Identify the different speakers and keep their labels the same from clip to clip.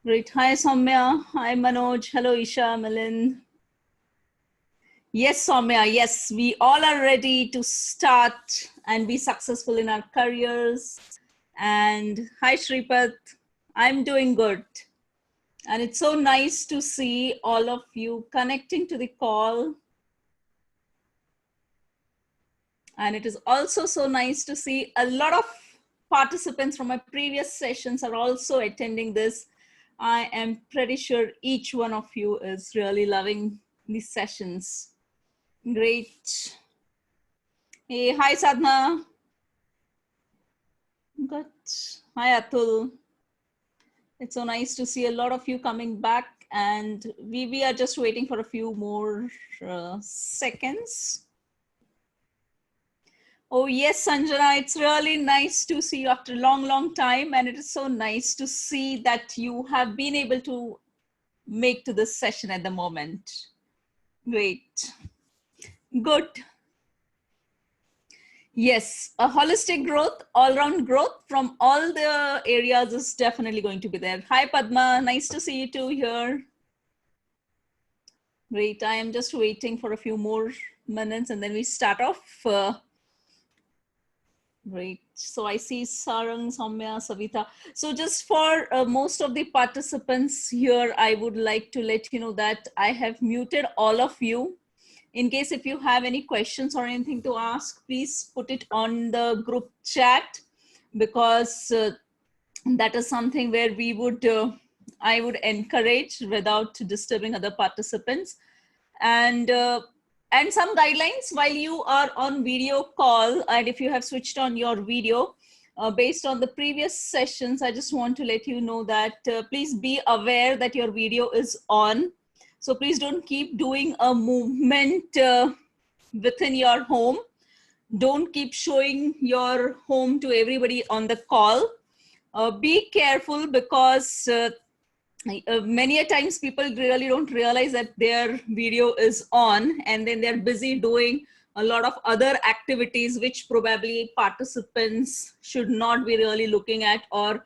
Speaker 1: Great. Hi, Soumya. Hi, Manoj. Hello, Isha, Milind. Yes, Soumya. Yes, we all are ready to start and be successful in our careers. And hi, Shripat. I'm doing good. And it's so nice to see all of you connecting to the call. And it is also so nice to see a lot of participants from my previous sessions are also attending this. I am pretty sure each one of you is really loving these sessions. Great. Hey, hi Sadhna. Good. Hi Atul. It's so nice to see a lot of you coming back, and we are just waiting for a few more seconds. Oh yes, Sanjana, it's really nice to see you after a long time, and it is so nice to see that you have been able to make to this session at the moment. Great. Good. Yes, a holistic growth, all-round growth from all the areas is definitely going to be there. Hi, Padma. Nice to see you too here. Great. I am just waiting for a few more minutes and then we start off. Great. So I see Sarang, Soumya, Savita. So just for most of the participants here, I would like to let you know that I have muted all of you. In case if you have any questions or anything to ask, please put it on the group chat, because that is something where we would, I would encourage without disturbing other participants. And some guidelines while you are on video call, and if you have switched on your video, based on the previous sessions, I just want to let you know that please be aware that your video is on. So please don't keep doing a movement within your home. Don't keep showing your home to everybody on the call. Be careful, because many a times people really don't realize that their video is on, and then they're busy doing a lot of other activities which probably participants should not be really looking at, or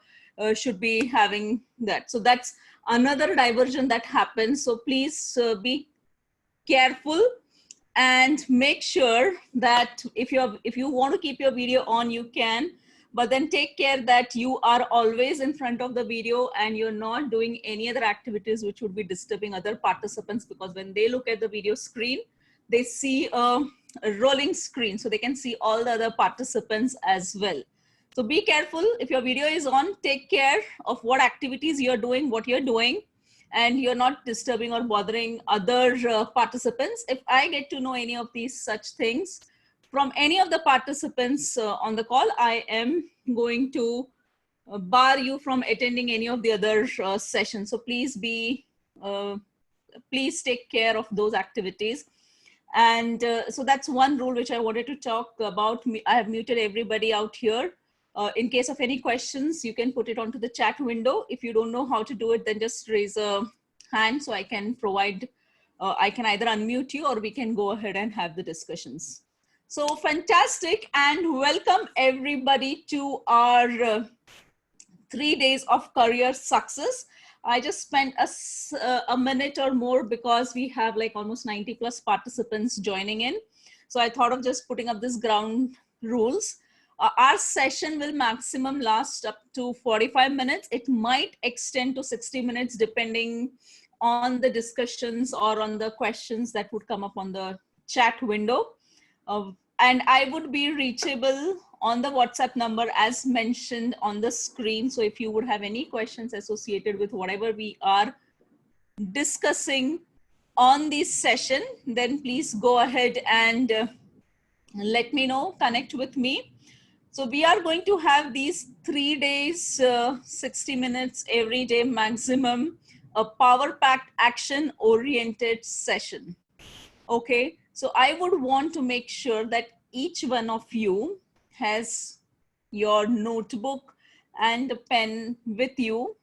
Speaker 1: should be having that. So that's another diversion that happens. So please be careful and make sure that if you want to keep your video on, you can, but then take care that you are always in front of the video and you're not doing any other activities which would be disturbing other participants, because when they look at the video screen, they see a rolling screen, so they can see all the other participants as well. So be careful. If your video is on, take care of what activities you're doing, what you're doing, and you're not disturbing or bothering other participants. If I get to know any of these such things from any of the participants on the call, I am going to bar you from attending any of the other sessions. So please please take care of those activities. And so that's one rule which I wanted to talk about. I have muted everybody out here. In case of any questions, you can put it onto the chat window. If you don't know how to do it, then just raise a hand so I can provide, I can either unmute you or we can go ahead and have the discussions. So fantastic, and welcome everybody to our 3 days of career success. I just spent a minute or more because we have like almost 90 plus participants joining in. So I thought of just putting up this ground rules. Our session will maximum last up to 45 minutes. It might extend to 60 minutes depending on the discussions or on the questions that would come up on the chat window. And I would be reachable on the WhatsApp number as mentioned on the screen. So if you would have any questions associated with whatever we are discussing on this session, then please go ahead and let me know, connect with me. So we are going to have these 3 days, 60 minutes every day maximum, a power-packed action-oriented session. Okay, so I would want to make sure that each one of you has your notebook and a pen with you,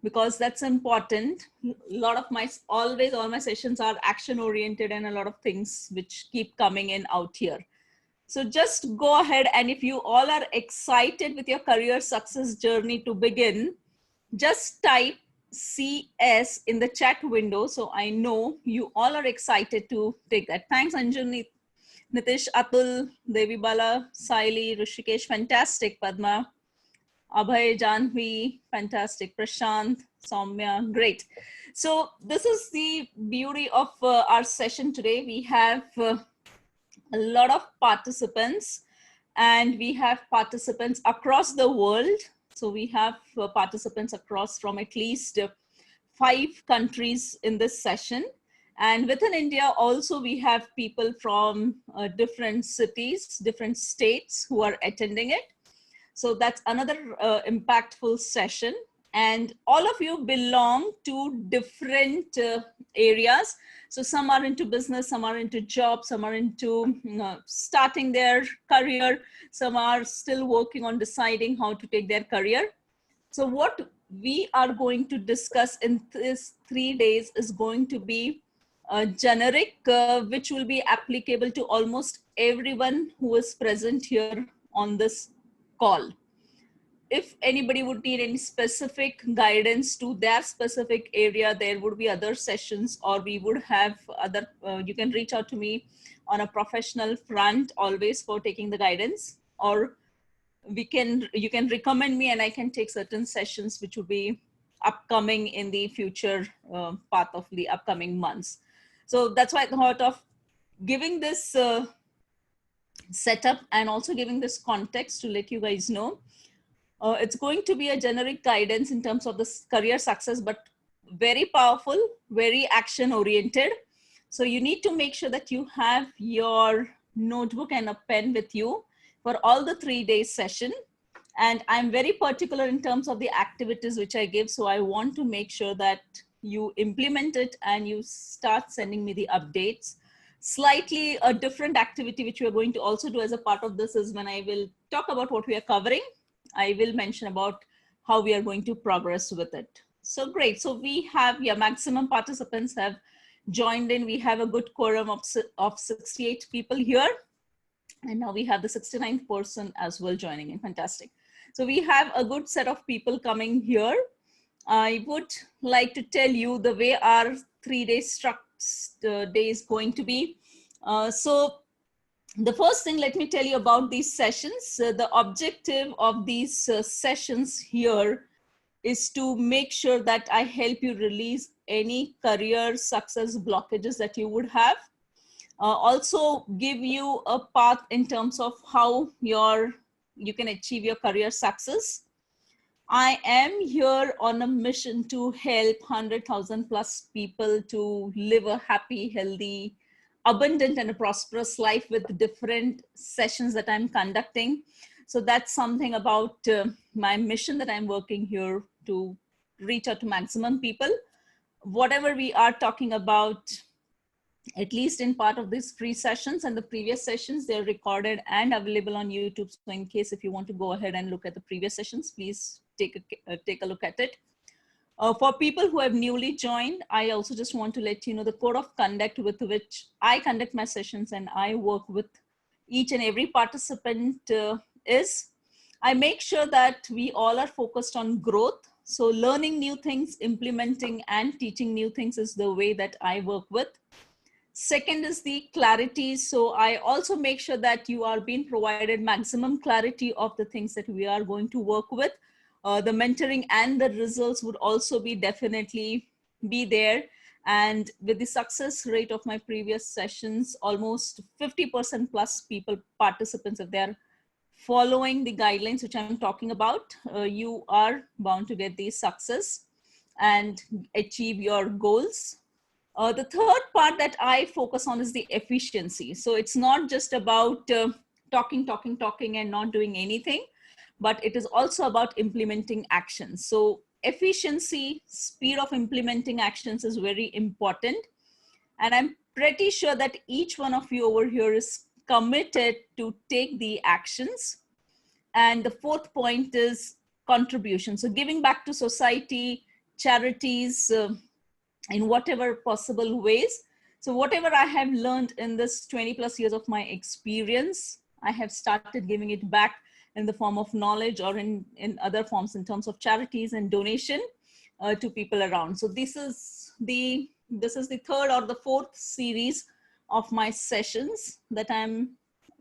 Speaker 1: because that's important. A lot of all my sessions are action oriented, and a lot of things which keep coming in out here. So just go ahead, and if you all are excited with your career success journey to begin, just type CS in the chat window. So I know you all are excited to take that. Thanks, Anjali, Nitish, Atul, Devi Bala, Saili, Rishikesh, fantastic, Padma, Abhay, Janvi, fantastic, Prashant, Soumya, great. So this is the beauty of our session today. We have a lot of participants, and we have participants across the world. So we have participants across from at least 5 countries in this session. And within India also, we have people from different cities, different states who are attending it. So that's another impactful session. And all of you belong to different areas. So some are into business, some are into jobs, some are into starting their career, some are still working on deciding how to take their career. So what we are going to discuss in this 3 days is going to be generic, which will be applicable to almost everyone who is present here on this call. If anybody would need any specific guidance to their specific area, there would be other sessions, or we would have other, you can reach out to me on a professional front always for taking the guidance, or you can recommend me and I can take certain sessions which will be upcoming in the future path of the upcoming months. So that's why I thought of giving this setup and also giving this context to let you guys know. It's going to be a generic guidance in terms of this career success, but very powerful, very action oriented. So you need to make sure that you have your notebook and a pen with you for all the 3 days session. And I'm very particular in terms of the activities which I give. So I want to make sure that you implement it and you start sending me the updates. Slightly a different activity which we are going to also do as a part of this is when I will talk about what we are covering, I will mention about how we are going to progress with it. So great. So we have, yeah, maximum participants have joined in. We have a good quorum of 68 people here. And now we have the 69th person as well joining in. Fantastic. So we have a good set of people coming here. I would like to tell you the way our 3 day day is going to be. So the first thing, let me tell you about these sessions. The objective of these sessions here is to make sure that I help you release any career success blockages that you would have. Also give you a path in terms of how you can achieve your career success. I am here on a mission to help 100,000 plus people to live a happy, healthy, abundant and a prosperous life with different sessions that I'm conducting. So that's something about my mission that I'm working here to reach out to maximum people. Whatever we are talking about, at least in part of these free sessions and the previous sessions, they're recorded and available on YouTube. So in case if you want to go ahead and look at the previous sessions, please take a look at it. For people who have newly joined, I also just want to let you know the code of conduct with which I conduct my sessions and I work with each and every participant is, I make sure that we all are focused on growth. So learning new things, implementing and teaching new things is the way that I work with. Second is the clarity. So I also make sure that you are being provided maximum clarity of the things that we are going to work with. The mentoring and the results would also be definitely be there. And with the success rate of my previous sessions, almost 50% plus people, participants, if they're following the guidelines which I'm talking about, you are bound to get the success and achieve your goals. The third part that I focus on is the efficiency. So it's not just about talking and not doing anything, but it is also about implementing actions. So efficiency, speed of implementing actions is very important. And I'm pretty sure that each one of you over here is committed to take the actions. And the fourth point is contribution. So giving back to society, charities, in whatever possible ways. So whatever I have learned in this 20 plus years of my experience, I have started giving it back in the form of knowledge or in other forms in terms of charities and donation to people around. So this is the third or the fourth series of my sessions that I'm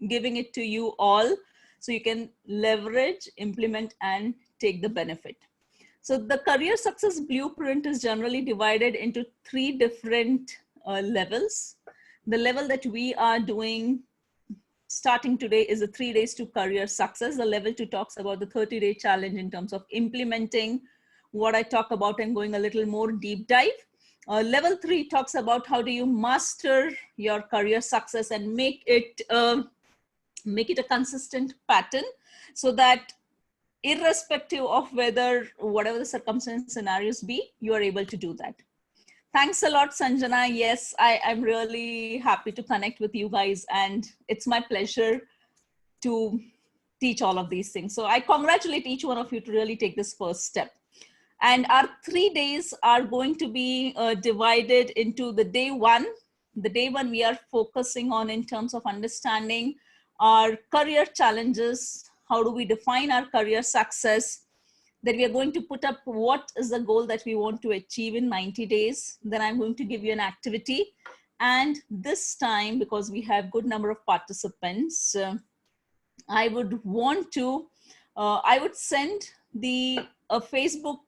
Speaker 1: giving it to you all, so you can leverage, implement, and take the benefit. So the career success blueprint is generally divided into three different levels. The level that we are doing starting today is the 3 days to career success. The level 2 talks about the 30-day challenge in terms of implementing what I talk about and going a little more deep dive. Level 3 talks about how do you master your career success and make it a consistent pattern, so that irrespective of whatever the circumstance scenarios be, you are able to do that. Thanks a lot, Sanjana. Yes, I'm really happy to connect with you guys, and it's my pleasure to teach all of these things. So I congratulate each one of you to really take this first step. And our 3 days are going to be divided into the day one. The day one we are focusing on in terms of understanding our career challenges. How do we define our career success? That we are going to put up what is the goal that we want to achieve in 90 days. Then I'm going to give you an activity. And this time, because we have good number of participants, I would send a Facebook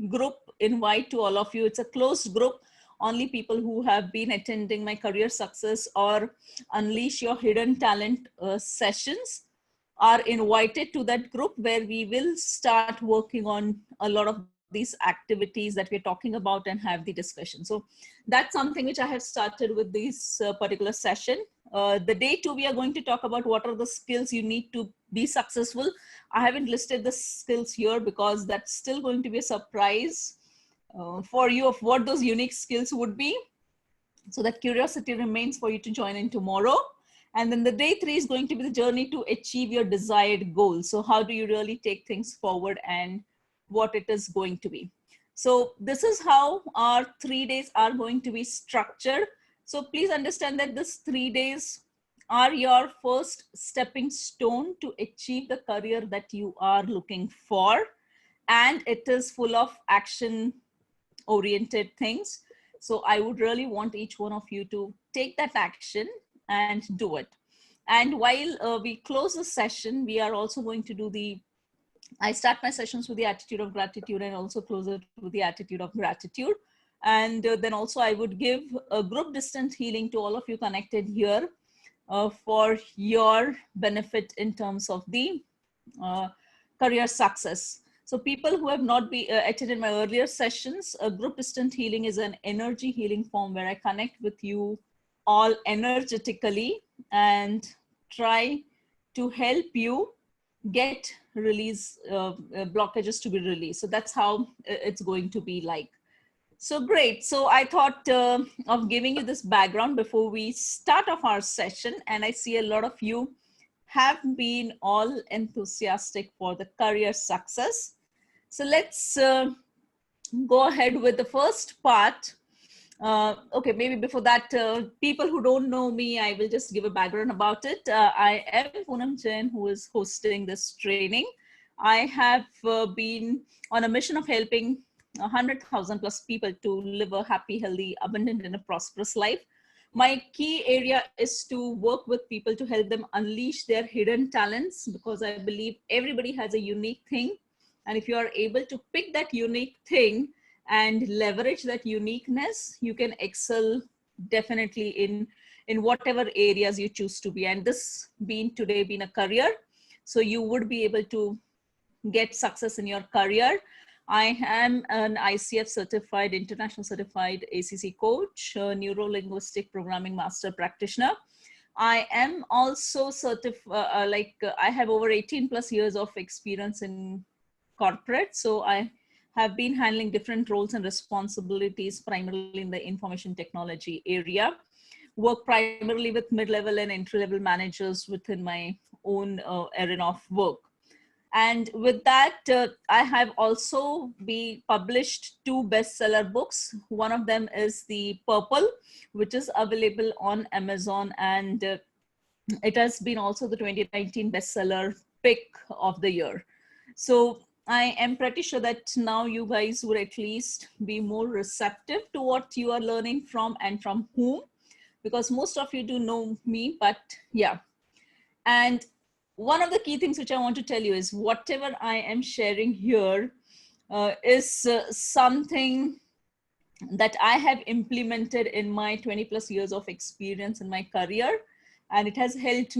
Speaker 1: group invite to all of you. It's a closed group. Only people who have been attending my career success or unleash your hidden talent sessions are invited to that group, where we will start working on a lot of these activities that we're talking about and have the discussion. So that's something which I have started with this particular session. The day 2, we are going to talk about what are the skills you need to be successful. I haven't listed the skills here because that's still going to be a surprise for you of what those unique skills would be. So that curiosity remains for you to join in tomorrow. And then the day 3 is going to be the journey to achieve your desired goal. So how do you really take things forward and what it is going to be. So this is how our 3 days are going to be structured. So please understand that this 3 days are your first stepping stone to achieve the career that you are looking for. And it is full of action oriented things. So I would really want each one of you to take that action and do it. And while we close the session, we are also going to I start my sessions with the attitude of gratitude and also close it with the attitude of gratitude. And then also I would give a group distant healing to all of you connected here for your benefit in terms of the career success. So people who have not attended my earlier sessions, a group distant healing is an energy healing form where I connect with you all energetically and try to help you get blockages to be released. So that's how it's going to be like. So great. So I thought of giving you this background before we start off our session. And I see a lot of you have been all enthusiastic for the career success. So let's go ahead with the first part. Okay, maybe before that, people who don't know me, I will just give a background about it. I am Poonam Jain, who is hosting this training. I have been on a mission of helping 100,000 plus people to live a happy, healthy, abundant, and a prosperous life. My key area is to work with people to help them unleash their hidden talents, because I believe everybody has a unique thing. And if you are able to pick that unique thing and leverage that uniqueness, you can excel definitely in whatever areas you choose to be. And this today being a career, so you would be able to get success in your career. I am an ICF certified, international certified ACC coach, neuro-linguistic programming master practitioner. I am also certified, I have over 18 plus years of experience in corporate. So I have been handling different roles and responsibilities, primarily in the information technology area. Work primarily with mid-level and entry-level managers within my own arena of work. And with that, I have also published 2 bestseller books. One of them is The Purple, which is available on Amazon and It has been also the 2019 bestseller pick of the year. So I am pretty sure that now you guys would at least be more receptive to what you are learning from and from whom, because most of you do know me, but yeah. And one of the key things which I want to tell you is whatever I am sharing here is something that I have implemented in my 20 plus years of experience in my career. And it has helped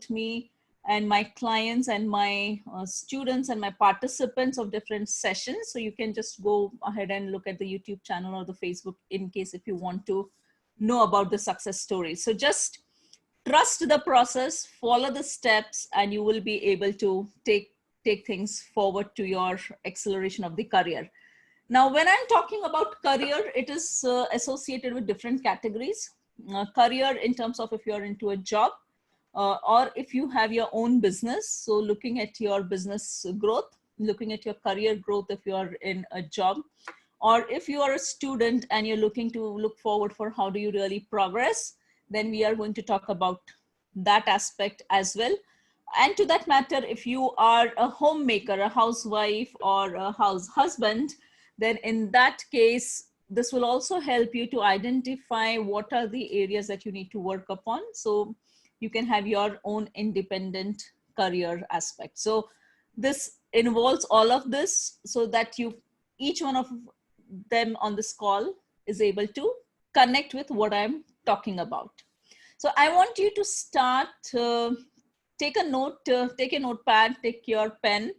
Speaker 1: me and my clients and my students and my participants of different sessions. So you can just go ahead and look at the YouTube channel or the Facebook in case if you want to know about the success stories. So just trust the process, follow the steps, and you will be able to take things forward to your acceleration of the career. Now, when I'm talking about career, it is associated with different categories. Career in terms of if you're into a job or if you have your own business. So looking at your business growth, looking at your career growth if you are in a job, or if you are a student and you're looking to look forward for how do you really progress, then we are going to talk about that aspect as well. And to that matter, if you are a homemaker, a housewife, or a house husband, then in that case, this will also help you to identify what are the areas that you need to work upon. So you can have your own independent career aspect. So this involves all of this so that each one of them on this call is able to connect with what I'm talking about. So I want you to start, take a note, take a notepad, take your pen,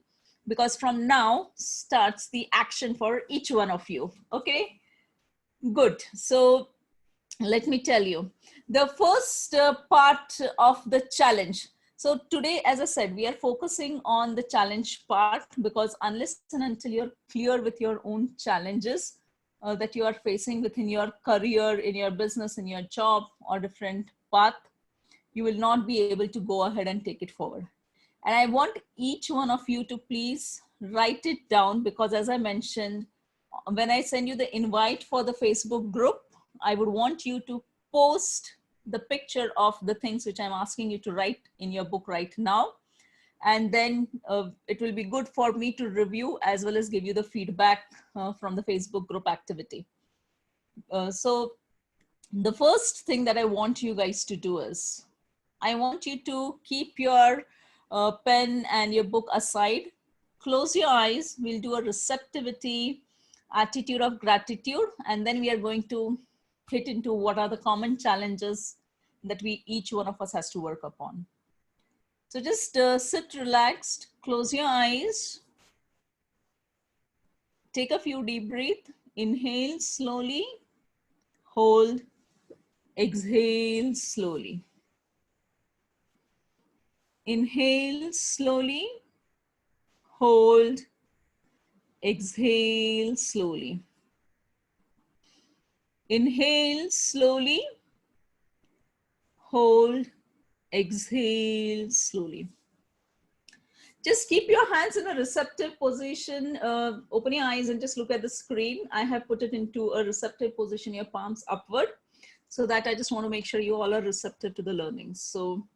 Speaker 1: because from now starts the action for each one of you. Okay, good. So let me tell you the first part of the challenge. So today, as I said, we are focusing on the challenge part, because unless and until you're clear with your own challenges that you are facing within your career, in your business, in your job, or different path, you will not be able to go ahead and take it forward. And I want each one of you to please write it down, because as I mentioned, when I send you the invite for the Facebook group, I would want you to post the picture of the things which I'm asking you to write in your book right now. And then it will be good for me to review as well as give you the feedback from the Facebook group activity. So the first thing that I want you guys to do is, I want you to keep your pen and your book aside. Close your eyes. We'll do a receptivity attitude of gratitude. And then we are going to hit into what are the common challenges that each one of us has to work upon. So just sit relaxed, close your eyes. Take a few deep breaths. Inhale slowly, hold, exhale slowly. Inhale slowly, hold, exhale slowly. Inhale slowly, hold, exhale slowly. Just keep your hands in a receptive position. Open your eyes and just look at the screen. I have put it into a receptive position, your palms upward, so that I just want to make sure you all are receptive to the learning. So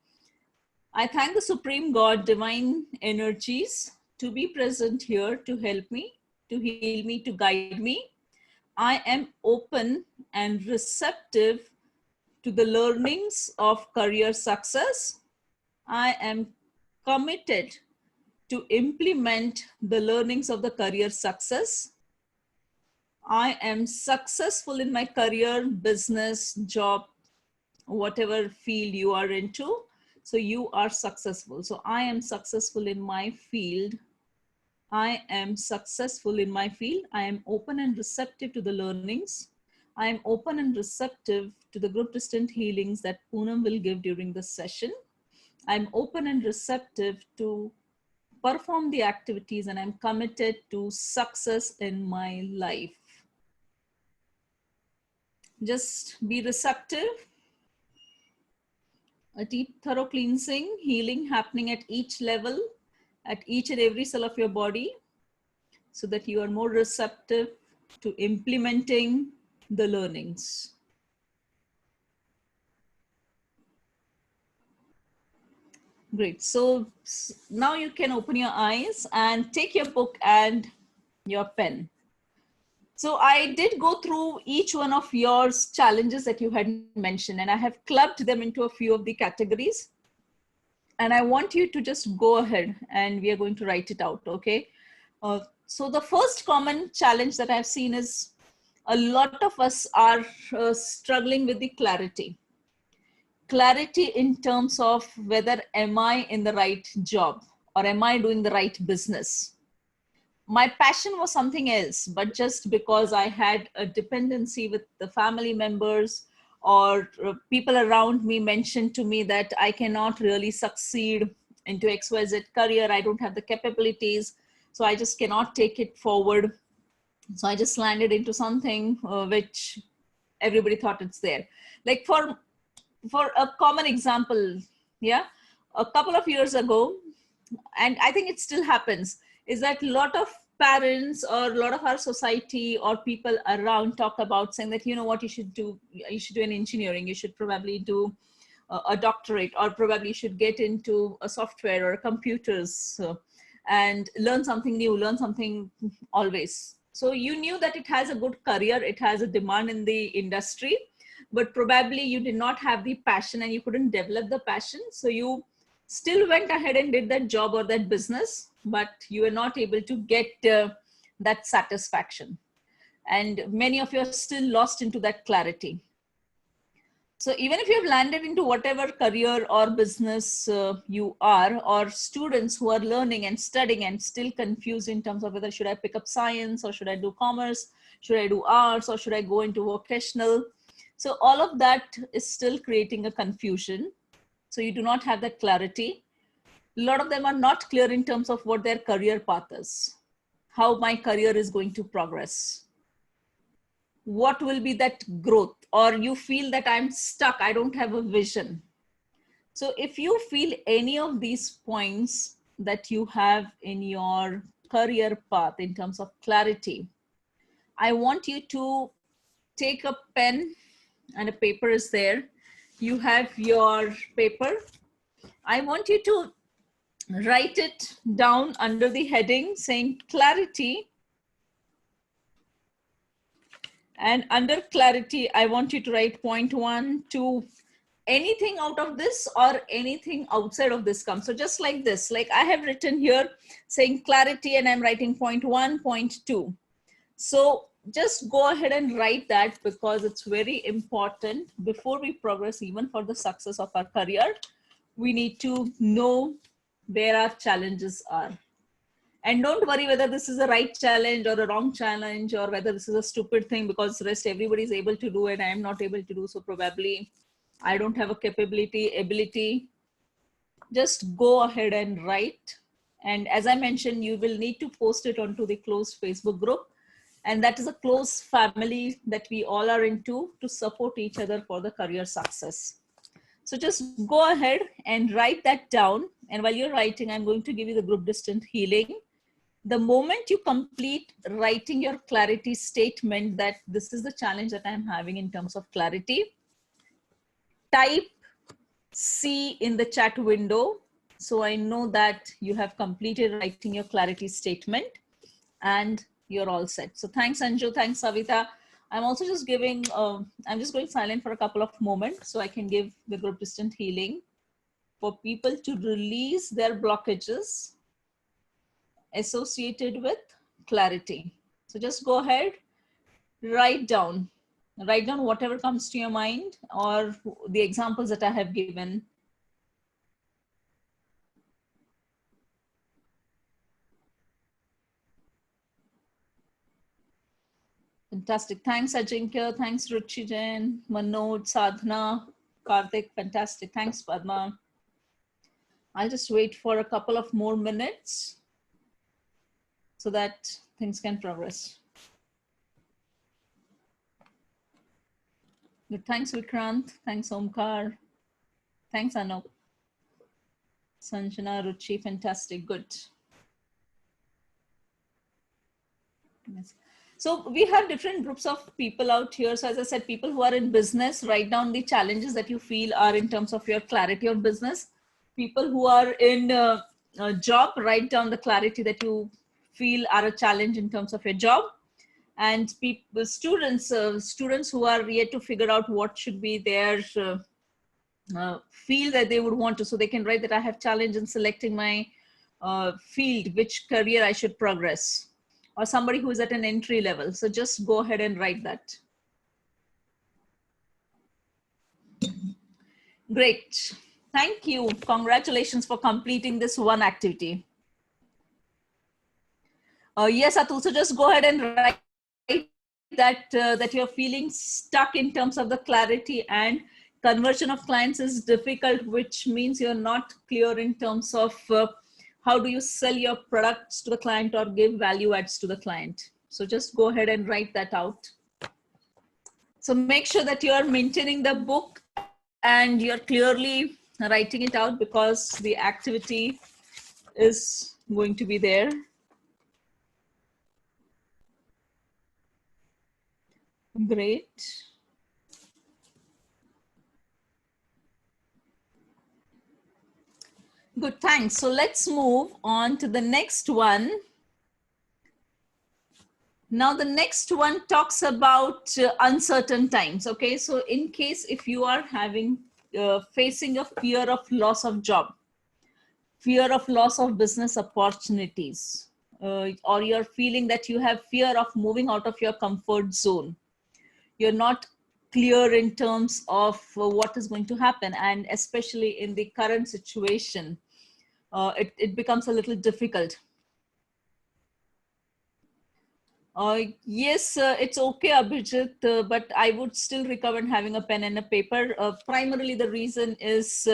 Speaker 1: I thank the Supreme God, divine energies, to be present here to help me, to heal me, to guide me. I am open and receptive to the learnings of career success. I am committed to implement the learnings of the career success. I am successful in my career, business, job, whatever field you are into. So you are successful. So I am successful in my field. I am successful in my field. I am open and receptive to the learnings. I am open and receptive to the group distant healings that Poonam will give during the session. I'm open and receptive to perform the activities, and I'm committed to success in my life. Just be receptive. A deep, thorough cleansing, healing happening at each level, at each and every cell of your body, so that you are more receptive to implementing the learnings. Great. So now you can open your eyes and take your book and your pen. So I did go through each one of your challenges that you had mentioned, and I have clubbed them into a few of the categories. And I want you to just go ahead and we are going to write it out, okay? So the first common challenge that I've seen is a lot of us are struggling with the clarity. Clarity in terms of whether am I in the right job or am I doing the right business. My passion was something else, but just because I had a dependency with the family members or people around me mentioned to me that I cannot really succeed into XYZ career, I don't have the capabilities, so I just cannot take it forward. So I just landed into something which everybody thought it's there. Like for a common example, yeah, a couple of years ago, and I think it still happens, is that a lot of parents or a lot of our society or people around talk about saying that, you know what, you should do an engineering, you should probably do a doctorate, or probably you should get into a software or computers and learn something new, learn something always. So you knew that it has a good career, it has a demand in the industry, but probably you did not have the passion and you couldn't develop the passion. So you still went ahead and did that job or that business, but you were not able to get that satisfaction. And many of you are still lost into that clarity. So even if you've landed into whatever career or business you are, or students who are learning and studying and still confused in terms of whether should I pick up science or should I do commerce, should I do arts or should I go into vocational? So all of that is still creating a confusion. So you do not have that clarity. A lot of them are not clear in terms of what their career path is, how my career is going to progress, what will be that growth, or you feel that I'm stuck, I don't have a vision. So if you feel any of these points that you have in your career path in terms of clarity, I want you to take a pen and a paper is there. You have your paper. I want you to write it down under the heading saying clarity. And under clarity, I want you to write point 1, 2, anything out of this or anything outside of this comes. So just like this, like I have written here saying clarity and I'm writing point 1, point 2. So just go ahead and write that, because it's very important before we progress even for the success of our career. We need to know where our challenges are. And don't worry whether this is a right challenge or a wrong challenge, or whether this is a stupid thing because rest everybody is able to do it. I am not able to do, so probably I don't have a ability. Just go ahead and write. And as I mentioned, you will need to post it onto the closed Facebook group. And that is a close family that we all are into to support each other for the career success. So just go ahead and write that down. And while you're writing, I'm going to give you the group distant healing. The moment you complete writing your clarity statement that this is the challenge that I'm having in terms of clarity, type C in the chat window. So I know that you have completed writing your clarity statement and you're all set. So thanks Anju, thanks Savita. I'm also just giving, I'm just going silent for a couple of moments so I can give the group distant healing for people to release their blockages associated with clarity. So just go ahead, write down whatever comes to your mind or the examples that I have given. Fantastic. Thanks, Ajinkya. Thanks, Ruchi Jain, Manoj, Sadhana, Karthik. Fantastic. Thanks, Padma. I'll just wait for a couple of more minutes so that things can progress. Good. Thanks, Vikrant. Thanks, Omkar. Thanks, Anup. Sanjana, Ruchi. Fantastic. Good. Yes. So we have different groups of people out here. So as I said, people who are in business, write down the challenges that you feel are in terms of your clarity of business. People who are in a job, write down the clarity that you feel are a challenge in terms of your job. And people, students who are yet to figure out what should be their field that they would want to, so they can write that I have challenge in selecting my field, which career I should progress, or somebody who is at an entry level. So just go ahead and write that. Great. Thank you. Congratulations for completing this one activity. Yes, Atul, so just go ahead and write that you're feeling stuck in terms of the clarity, and conversion of clients is difficult, which means you're not clear in terms of how do you sell your products to the client or give value adds to the client. So just go ahead and write that out. So make sure that you're maintaining the book and you're clearly writing it out, because the activity is going to be there. Great. Good, thanks. So let's move on to the next one. Now the next one talks about uncertain times. Okay, so in case if you are having facing a fear of loss of job, fear of loss of business opportunities, or you're feeling that you have fear of moving out of your comfort zone, you're not clear in terms of what is going to happen, and especially in the current situation, it becomes a little difficult. Yes, it's okay, Abhijit, but I would still recommend having a pen and a paper. Primarily, the reason is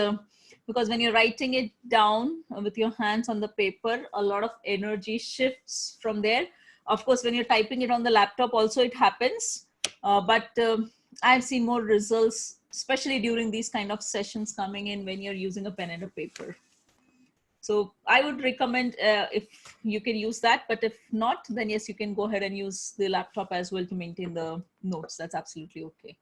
Speaker 1: because when you're writing it down with your hands on the paper, a lot of energy shifts from there. Of course, when you're typing it on the laptop, also it happens. But I've seen more results, especially during these kind of sessions coming in when you're using a pen and a paper. So I would recommend if you can use that, but if not, then yes, you can go ahead and use the laptop as well to maintain the notes. That's absolutely okay.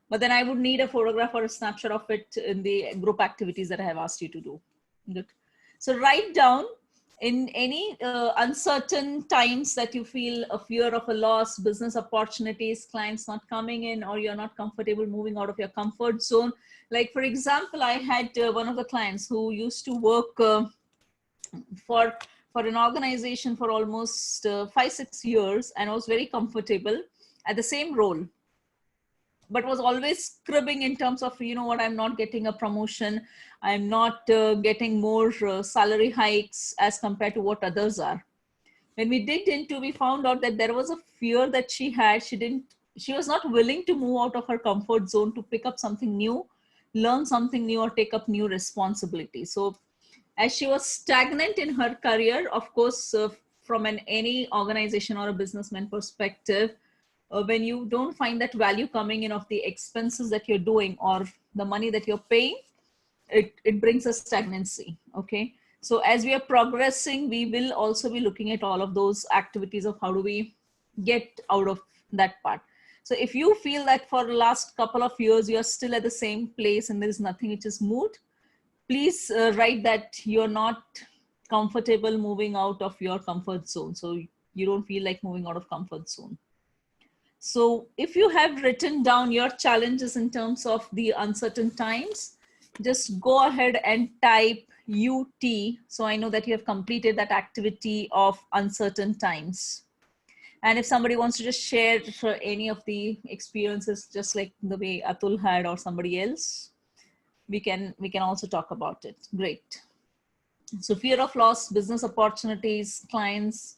Speaker 1: But then I would need a photograph or a snapshot of it in the group activities that I have asked you to do. Good. So write down in any uncertain times that you feel a fear of a loss, business opportunities, clients not coming in, or you're not comfortable moving out of your comfort zone. Like, for example, I had one of the clients who used to work for an organization for almost 5-6 years, and was very comfortable at the same role, but was always cribbing in terms of, you know what, I'm not getting a promotion, I'm not getting more salary hikes as compared to what others are. When we digged into, we found out that there was a fear that she had. She was not willing to move out of her comfort zone to pick up something new, learn something new, or take up new responsibility. So as she was stagnant in her career, of course, from any organization or a businessman perspective, when you don't find that value coming in of the expenses that you're doing or the money that you're paying, it brings a stagnancy. Okay, so as we are progressing, we will also be looking at all of those activities of how do we get out of that part. So if you feel that for the last couple of years you are still at the same place and there is nothing which is moved, please write that you're not comfortable moving out of your comfort zone. So you don't feel like moving out of comfort zone. So if you have written down your challenges in terms of the uncertain times, just go ahead and type UT. So I know that you have completed that activity of uncertain times. And if somebody wants to just share any of the experiences, just like the way Atul had or somebody else, we can also talk about it. Great. So fear of loss, business opportunities, clients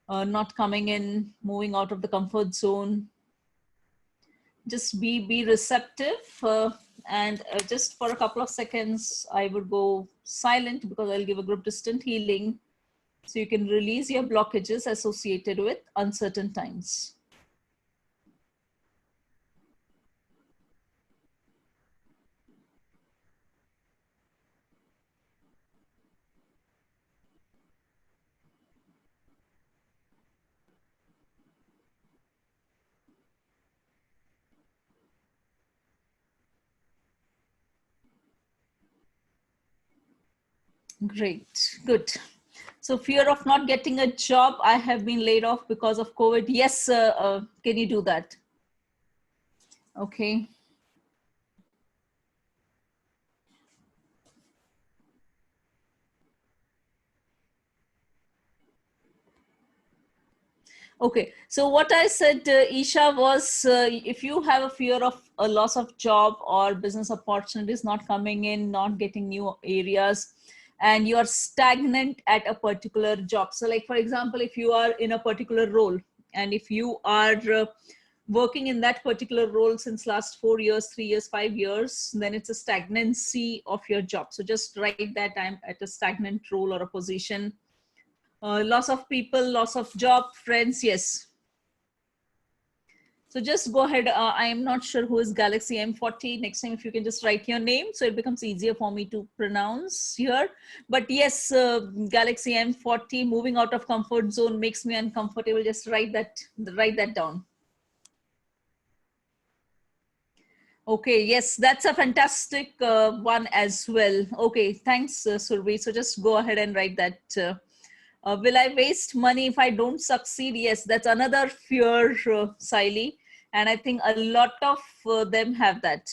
Speaker 1: not coming in, moving out of the comfort zone. Just be receptive, and just for a couple of seconds, I would go silent because I'll give a group distant healing so you can release your blockages associated with uncertain times. Great, good. So fear of not getting a job. I have been laid off because of COVID. Yes, can you do that? Okay. Okay, so what I said, Isha, was if you have a fear of a loss of job or business opportunities not coming in, not getting new areas, and you are stagnant at a particular job. So, like for example, if you are in a particular role, and if you are working in that particular role since last 4 years, 3 years, 5 years, then it's a stagnancy of your job. So just write that I'm at a stagnant role or a position. Loss of people, loss of job, friends, yes. So just go ahead. I am not sure who is Galaxy M40. Next time, if you can just write your name, so it becomes easier for me to pronounce here. But yes, Galaxy M40, moving out of comfort zone makes me uncomfortable. Just write that down. Okay, yes, that's a fantastic one as well. Okay, thanks, Survi. So just go ahead and write that. Will I waste money if I don't succeed? Yes, that's another fear, Siley. And I think a lot of them have that.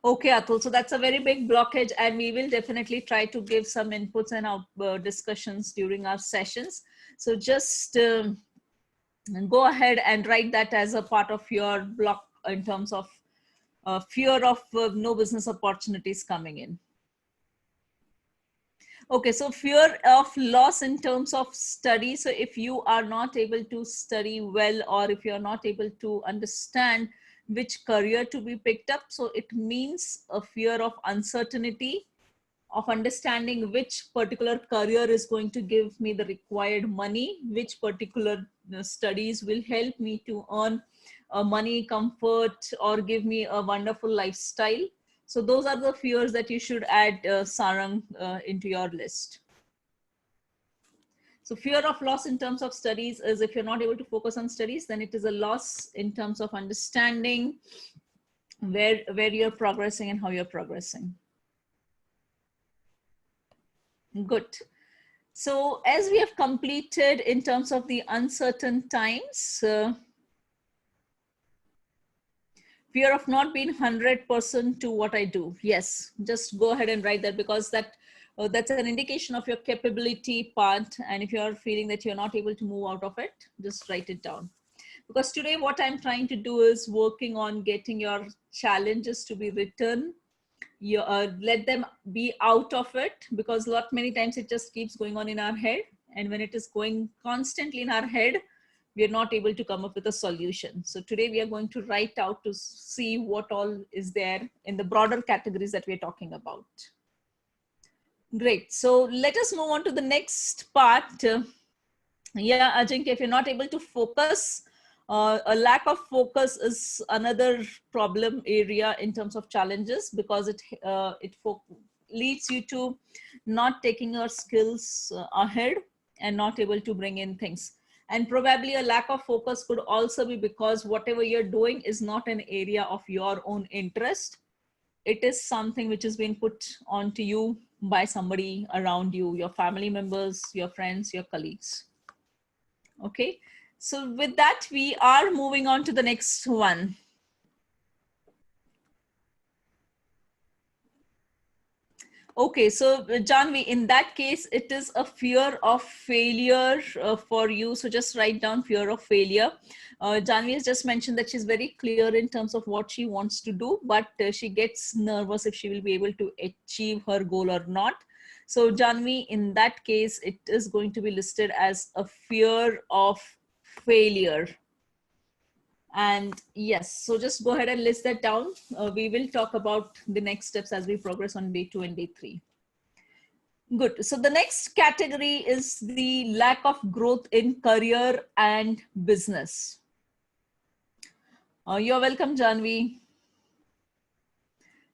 Speaker 1: Okay, Atul. So that's a very big blockage, and we will definitely try to give some inputs and our discussions during our sessions. So just go ahead and write that as a part of your block in terms of fear of no business opportunities coming in. Okay, so fear of loss in terms of study. So if you are not able to study well, or if you're not able to understand which career to be picked up, so it means a fear of uncertainty, of understanding which particular career is going to give me the required money, which particular studies will help me to earn money, comfort, or give me a wonderful lifestyle. So those are the fears that you should add, Sarang, into your list. So fear of loss in terms of studies is if you're not able to focus on studies, then it is a loss in terms of understanding where you're progressing and how you're progressing. Good. So as we have completed in terms of the uncertain times, fear of not being 100% to what I do. Yes, just go ahead and write that, because that's an indication of your capability part. And if you're feeling that you're not able to move out of it, just write it down. Because today what I'm trying to do is working on getting your challenges to be written. You let them be out of it, because many times it just keeps going on in our head, and when it is going constantly in our head, we are not able to come up with a solution. So today we are going to write out to see what all is there in the broader categories that we're talking about. Great. So let us move on to the next part. Yeah, Ajinkya, if you're not able to focus, a lack of focus is another problem area in terms of challenges, because it leads you to not taking your skills ahead and not able to bring in things. And probably a lack of focus could also be because whatever you're doing is not an area of your own interest. It is something which has been put onto you by somebody around you, your family members, your friends, your colleagues. Okay, so with that, we are moving on to the next one. Okay, so Janvi, in that case, it is a fear of failure for you. So just write down fear of failure. Janvi has just mentioned that she's very clear in terms of what she wants to do, but she gets nervous if she will be able to achieve her goal or not. So Janvi, in that case, it is going to be listed as a fear of failure. And yes, so just go ahead and list that down. We will talk about the next steps as we progress on day 2 and day 3. Good. So the next category is the lack of growth in career and business. You're welcome, Janvi.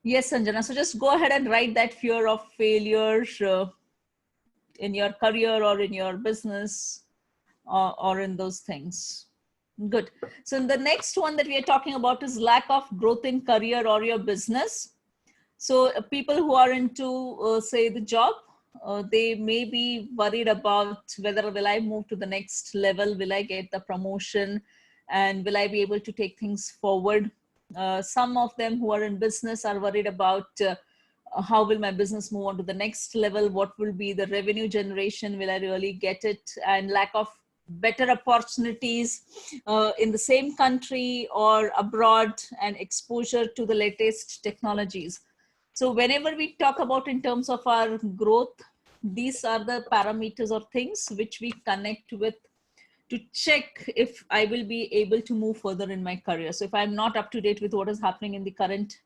Speaker 1: Yes, Sanjana. So just go ahead and write that fear of failure in your career or in your business or in those things. Good. So the next one that we are talking about is lack of growth in career or your business. So people who are into, say, the job, they may be worried about whether will I move to the next level, will I get the promotion, and will I be able to take things forward. Some of them who are in business are worried about how will my business move on to the next level, what will be the revenue generation, will I really get it, and lack of better opportunities in the same country or abroad, and exposure to the latest technologies. So whenever we talk about in terms of our growth, these are the parameters or things which we connect with to check if I will be able to move further in my career. So if I'm not up to date with what is happening in the current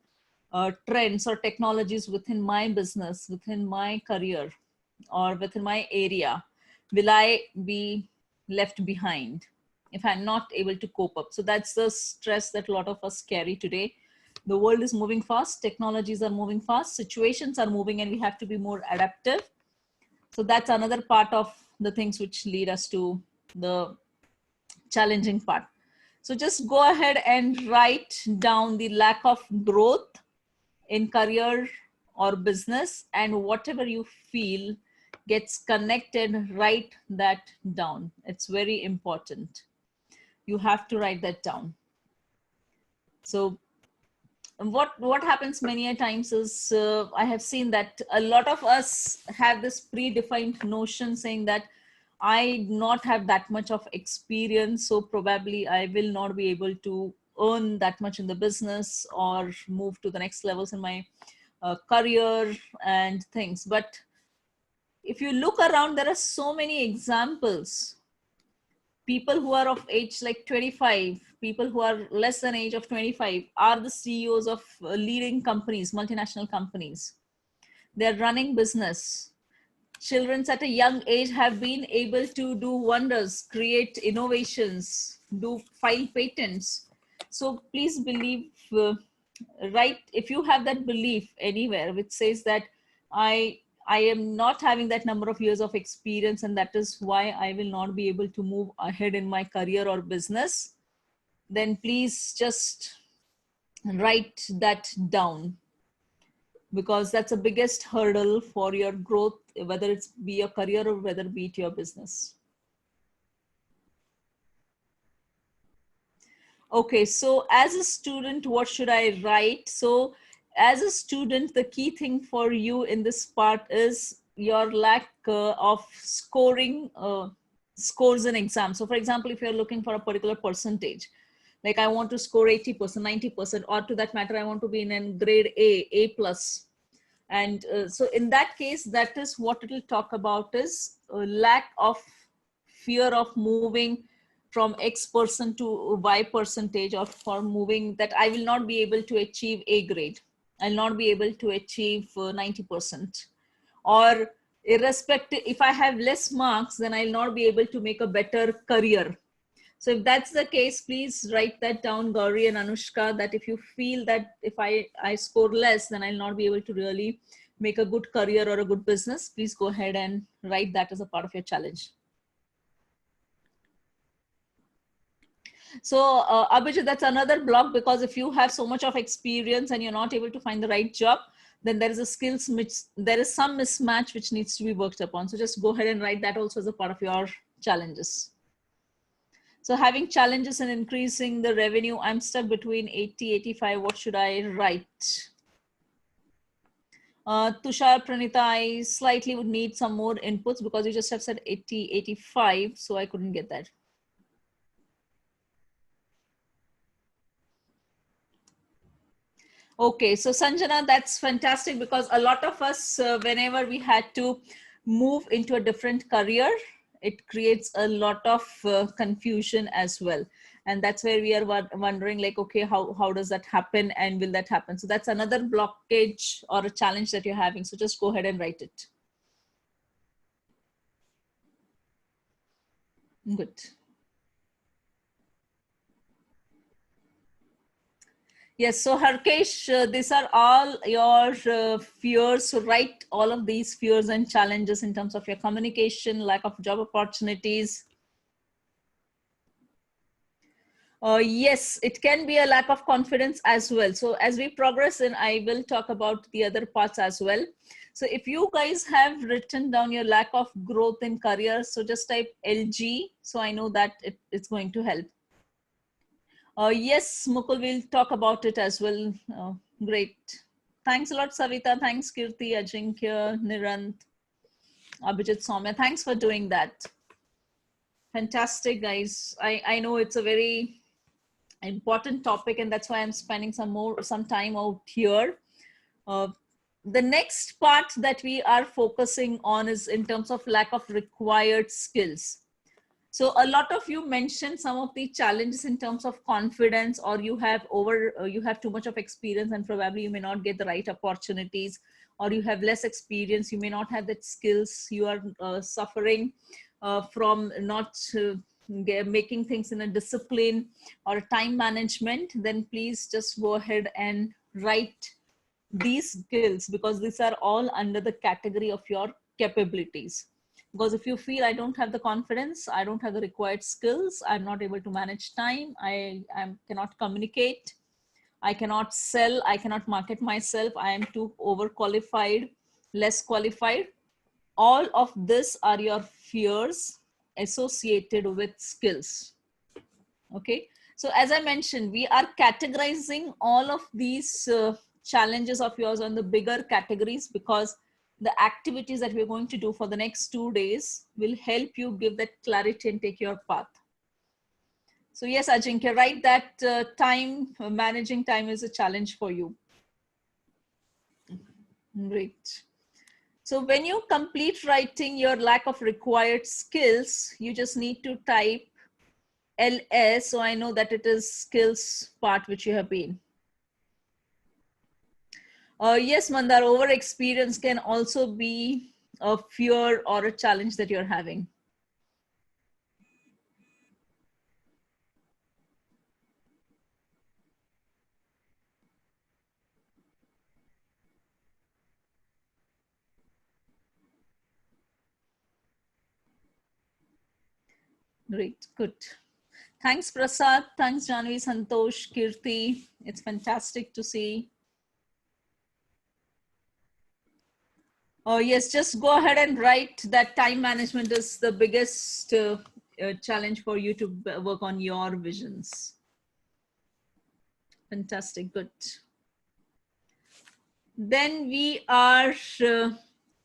Speaker 1: trends or technologies within my business, within my career, or within my area, will I be left behind if I'm not able to cope up? So that's the stress that a lot of us carry today. The world is moving fast, technologies are moving fast, situations are moving, and we have to be more adaptive. So that's another part of the things which lead us to the challenging part. So just go ahead and write down the lack of growth in career or business, and whatever you feel gets connected, write that down. It's very important. You have to write that down. So what happens many a times is I have seen that a lot of us have this predefined notion saying that I not have that much of experience, so probably I will not be able to earn that much in the business or move to the next levels in my career and things. But if you look around, there are so many examples. People who are of age like 25, people who are less than age of 25 are the CEOs of leading companies, multinational companies. They're running business. Children at a young age have been able to do wonders, create innovations, do file patents. So please believe, right? If you have that belief anywhere which says that I am not having that number of years of experience, and that is why I will not be able to move ahead in my career or business, then please just write that down, because that's the biggest hurdle for your growth, whether it's be your career or whether be it your business. Okay, so as a student, what should I write? So as a student, the key thing for you in this part is your lack of scoring scores in exams. So for example, if you're looking for a particular percentage, like I want to score 80%, 90%, or to that matter, I want to be in grade A plus. And so in that case, that is what it will talk about is a lack of fear of moving from X percent to Y percentage, or for moving that I will not be able to achieve A grade. I'll not be able to achieve 90%. Or irrespective, if I have less marks, then I'll not be able to make a better career. So if that's the case, please write that down, Gauri and Anushka, that if you feel that if I score less, then I'll not be able to really make a good career or a good business, please go ahead and write that as a part of your challenge. So Abhijit, that's another block, because if you have so much of experience and you're not able to find the right job, then there is a skills there is some mismatch which needs to be worked upon. So just go ahead and write that also as a part of your challenges. So having challenges in increasing the revenue, I'm stuck between 80, 85. What should I write? Tushar, Pranita, I slightly would need some more inputs because you just have said 80, 85. So I couldn't get that. Okay, so Sanjana, that's fantastic, because a lot of us, whenever we had to move into a different career, it creates a lot of confusion as well. And that's where we are wondering like, okay, how does that happen, and will that happen? So that's another blockage or a challenge that you're having. So just go ahead and write it. Good. Yes, so Harkesh, these are all your fears. So write all of these fears and challenges in terms of your communication, lack of job opportunities. Yes, it can be a lack of confidence as well. So as we progress in, I will talk about the other parts as well. So if you guys have written down your lack of growth in career, so just type LG. So I know that it's going to help. Yes, Mukul, we'll talk about it as well. Great. Thanks a lot, Savita. Thanks, Kirti, Ajinkya, Nirant, Abhijit, Soumya. Thanks for doing that. Fantastic, guys. I know it's a very important topic, and that's why I'm spending some time out here. The next part that we are focusing on is in terms of lack of required skills. So a lot of you mentioned some of the challenges in terms of confidence, or you have too much of experience and probably you may not get the right opportunities, or you have less experience, you may not have that skills, you are suffering from not making things in a discipline or time management. Then please just go ahead and write these skills, because these are all under the category of your capabilities. Because if you feel I don't have the confidence, I don't have the required skills, I'm not able to manage time, I cannot communicate, I cannot sell, I cannot market myself, I am too overqualified, less qualified, all of this are your fears associated with skills. Okay, so as I mentioned, we are categorizing all of these challenges of yours on the bigger categories, because the activities that we're going to do for the next 2 days will help you give that clarity and take your path. So yes, Ajinkya, right, that managing time is a challenge for you. Great. So when you complete writing your lack of required skills, you just need to type LS. So I know that it is skills part which you have been. Yes, Mandar, over experience can also be a fear or a challenge that you're having. Great, good. Thanks, Prasad. Thanks, Janvi, Santosh, Kirti. It's fantastic to see. Yes, just go ahead and write that time management is the biggest challenge for you to work on your visions. Fantastic, good. Then we are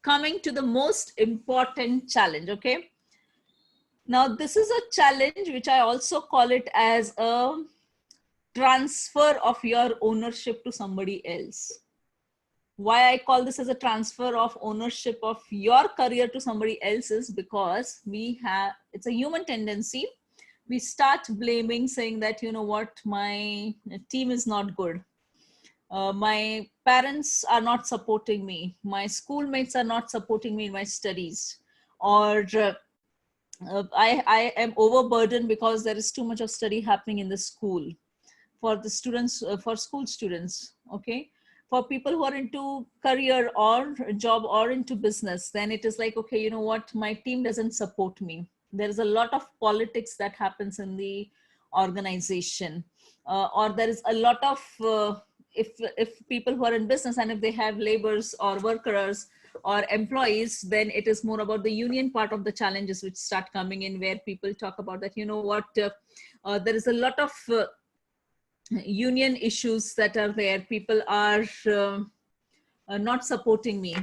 Speaker 1: coming to the most important challenge, okay? Now, this is a challenge which I also call it as a transfer of your ownership to somebody else. Why I call this as a transfer of ownership of your career to somebody else is because it's a human tendency. We start blaming, saying that, you know what, my team is not good. My parents are not supporting me. My schoolmates are not supporting me in my studies. Or I am overburdened because there is too much of study happening in the school for the students, for school students, okay? For people who are into career or job or into business, then it is like, okay, you know what, my team doesn't support me. There is a lot of politics that happens in the organization, or there is a lot of, if people who are in business and if they have laborers or workers or employees, then it is more about the union part of the challenges which start coming in, where people talk about that, you know what, there is a lot of union issues that are there. People are not supporting me.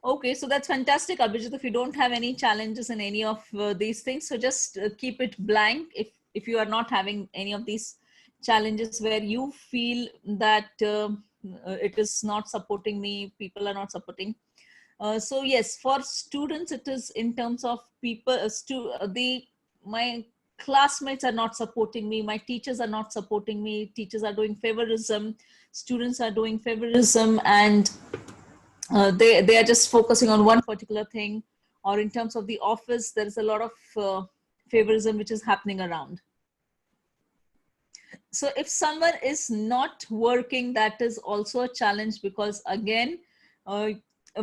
Speaker 1: Okay, so that's fantastic, Abhijit. If you don't have any challenges in any of these things, so just keep it blank. If you are not having any of these challenges where you feel that it is not supporting me, people are not supporting. So yes, for students, it is in terms of people, my classmates are not supporting me, my teachers are not supporting me, teachers are doing favorism, students are doing favorism, and they are just focusing on one particular thing. Or in terms of the office, there is a lot of favorism which is happening around. So if someone is not working, that is also a challenge, because again,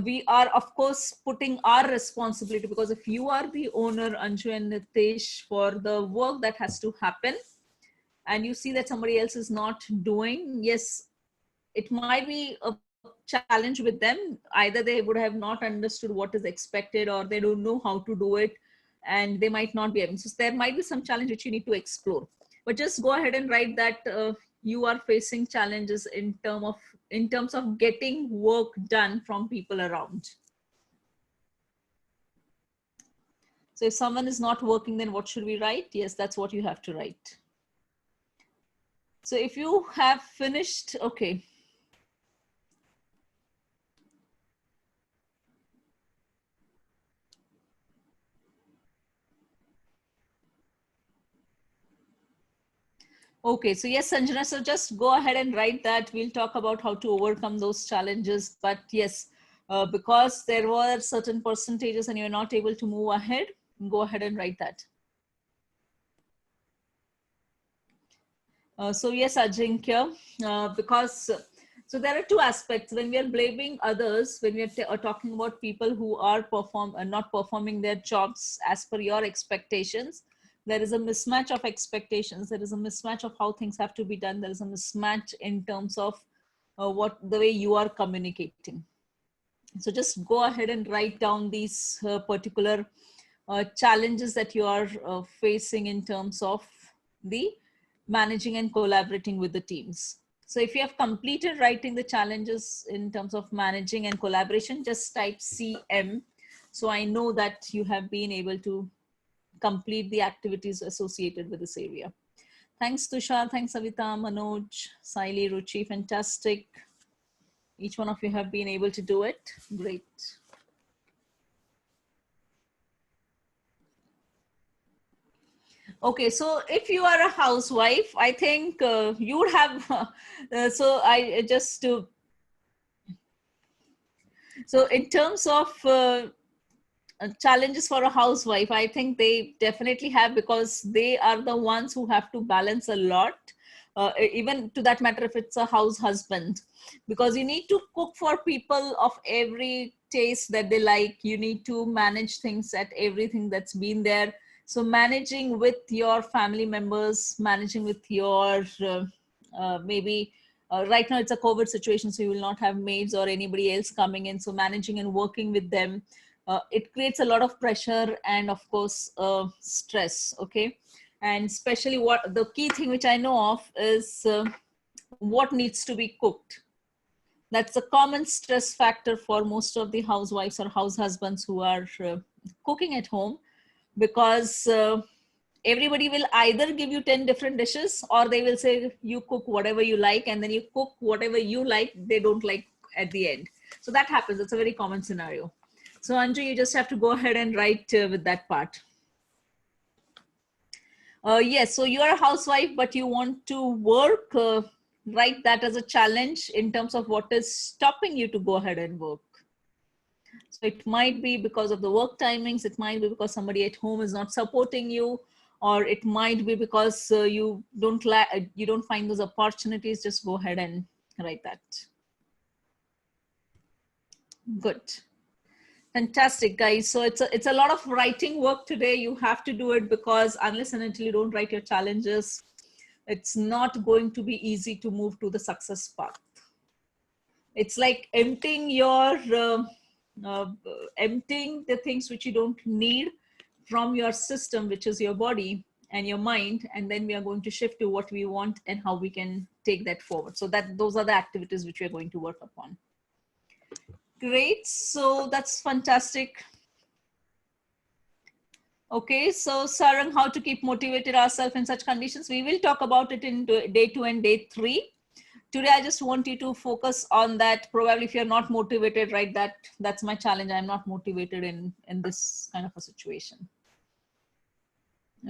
Speaker 1: we are of course putting our responsibility, because if you are the owner, Anju and Nitesh, for the work that has to happen, and you see that somebody else is not doing, yes, it might be a challenge with them. Either they would have not understood what is expected, or they don't know how to do it, and they might not be able. So there might be some challenge which you need to explore. But just go ahead and write that you are facing challenges in terms of getting work done from people around. So if someone is not working, then what should we write? Yes, that's what you have to write. So if you have finished, okay. Okay, so yes, Sanjana, so just go ahead and write that. We'll talk about how to overcome those challenges. But yes, because there were certain percentages and you're not able to move ahead, go ahead and write that. So yes, Ajinkya, because so there are two aspects when we are blaming others, when we are talking about people who are not performing their jobs as per your expectations. There is a mismatch of expectations. There is a mismatch of how things have to be done. There is a mismatch in terms of the way you are communicating. So just go ahead and write down these particular challenges that you are facing in terms of the managing and collaborating with the teams. So if you have completed writing the challenges in terms of managing and collaboration, just type CM. So I know that you have been able to complete the activities associated with this area. Thanks, Tushar. Thanks, Savita, Manoj, Saili, Ruchi. Fantastic. Each one of you have been able to do it. Great. Okay, so if you are a housewife, I think you would have, so I just to, so in terms of challenges for a housewife, I think they definitely have, because they are the ones who have to balance a lot. Even to that matter, if it's a house husband, because you need to cook for people of every taste that they like. You need to manage things at everything that's been there. So managing with your family members, managing with your maybe right now it's a COVID situation, so you will not have maids or anybody else coming in. So managing and working with them, it creates a lot of pressure and of course stress. Okay, and especially what the key thing which I know of is what needs to be cooked. That's a common stress factor for most of the housewives or house husbands who are cooking at home, because everybody will either give you 10 different dishes, or they will say you cook whatever you like, and then you cook whatever you like, they don't like at the end. So that happens. It's a very common scenario. So Anju, you just have to go ahead and write with that part. Yes, so you are a housewife, but you want to work, write that as a challenge in terms of what is stopping you to go ahead and work. So it might be because of the work timings, it might be because somebody at home is not supporting you, or it might be because you don't find those opportunities. Just go ahead and write that. Good. Fantastic, guys. So it's a lot of writing work today. You have to do it, because unless and until you don't write your challenges, it's not going to be easy to move to the success path. It's like emptying emptying the things which you don't need from your system, which is your body and your mind, and then we are going to shift to what we want and how we can take that forward. So those are the activities which we are going to work upon. Great. So that's fantastic. Okay, so Sarang, how to keep motivated ourselves in such conditions? We will talk about it in day 2 and day 3. Today, I just want you to focus on that. Probably if you're not motivated, right, that's my challenge. I'm not motivated in this kind of a situation.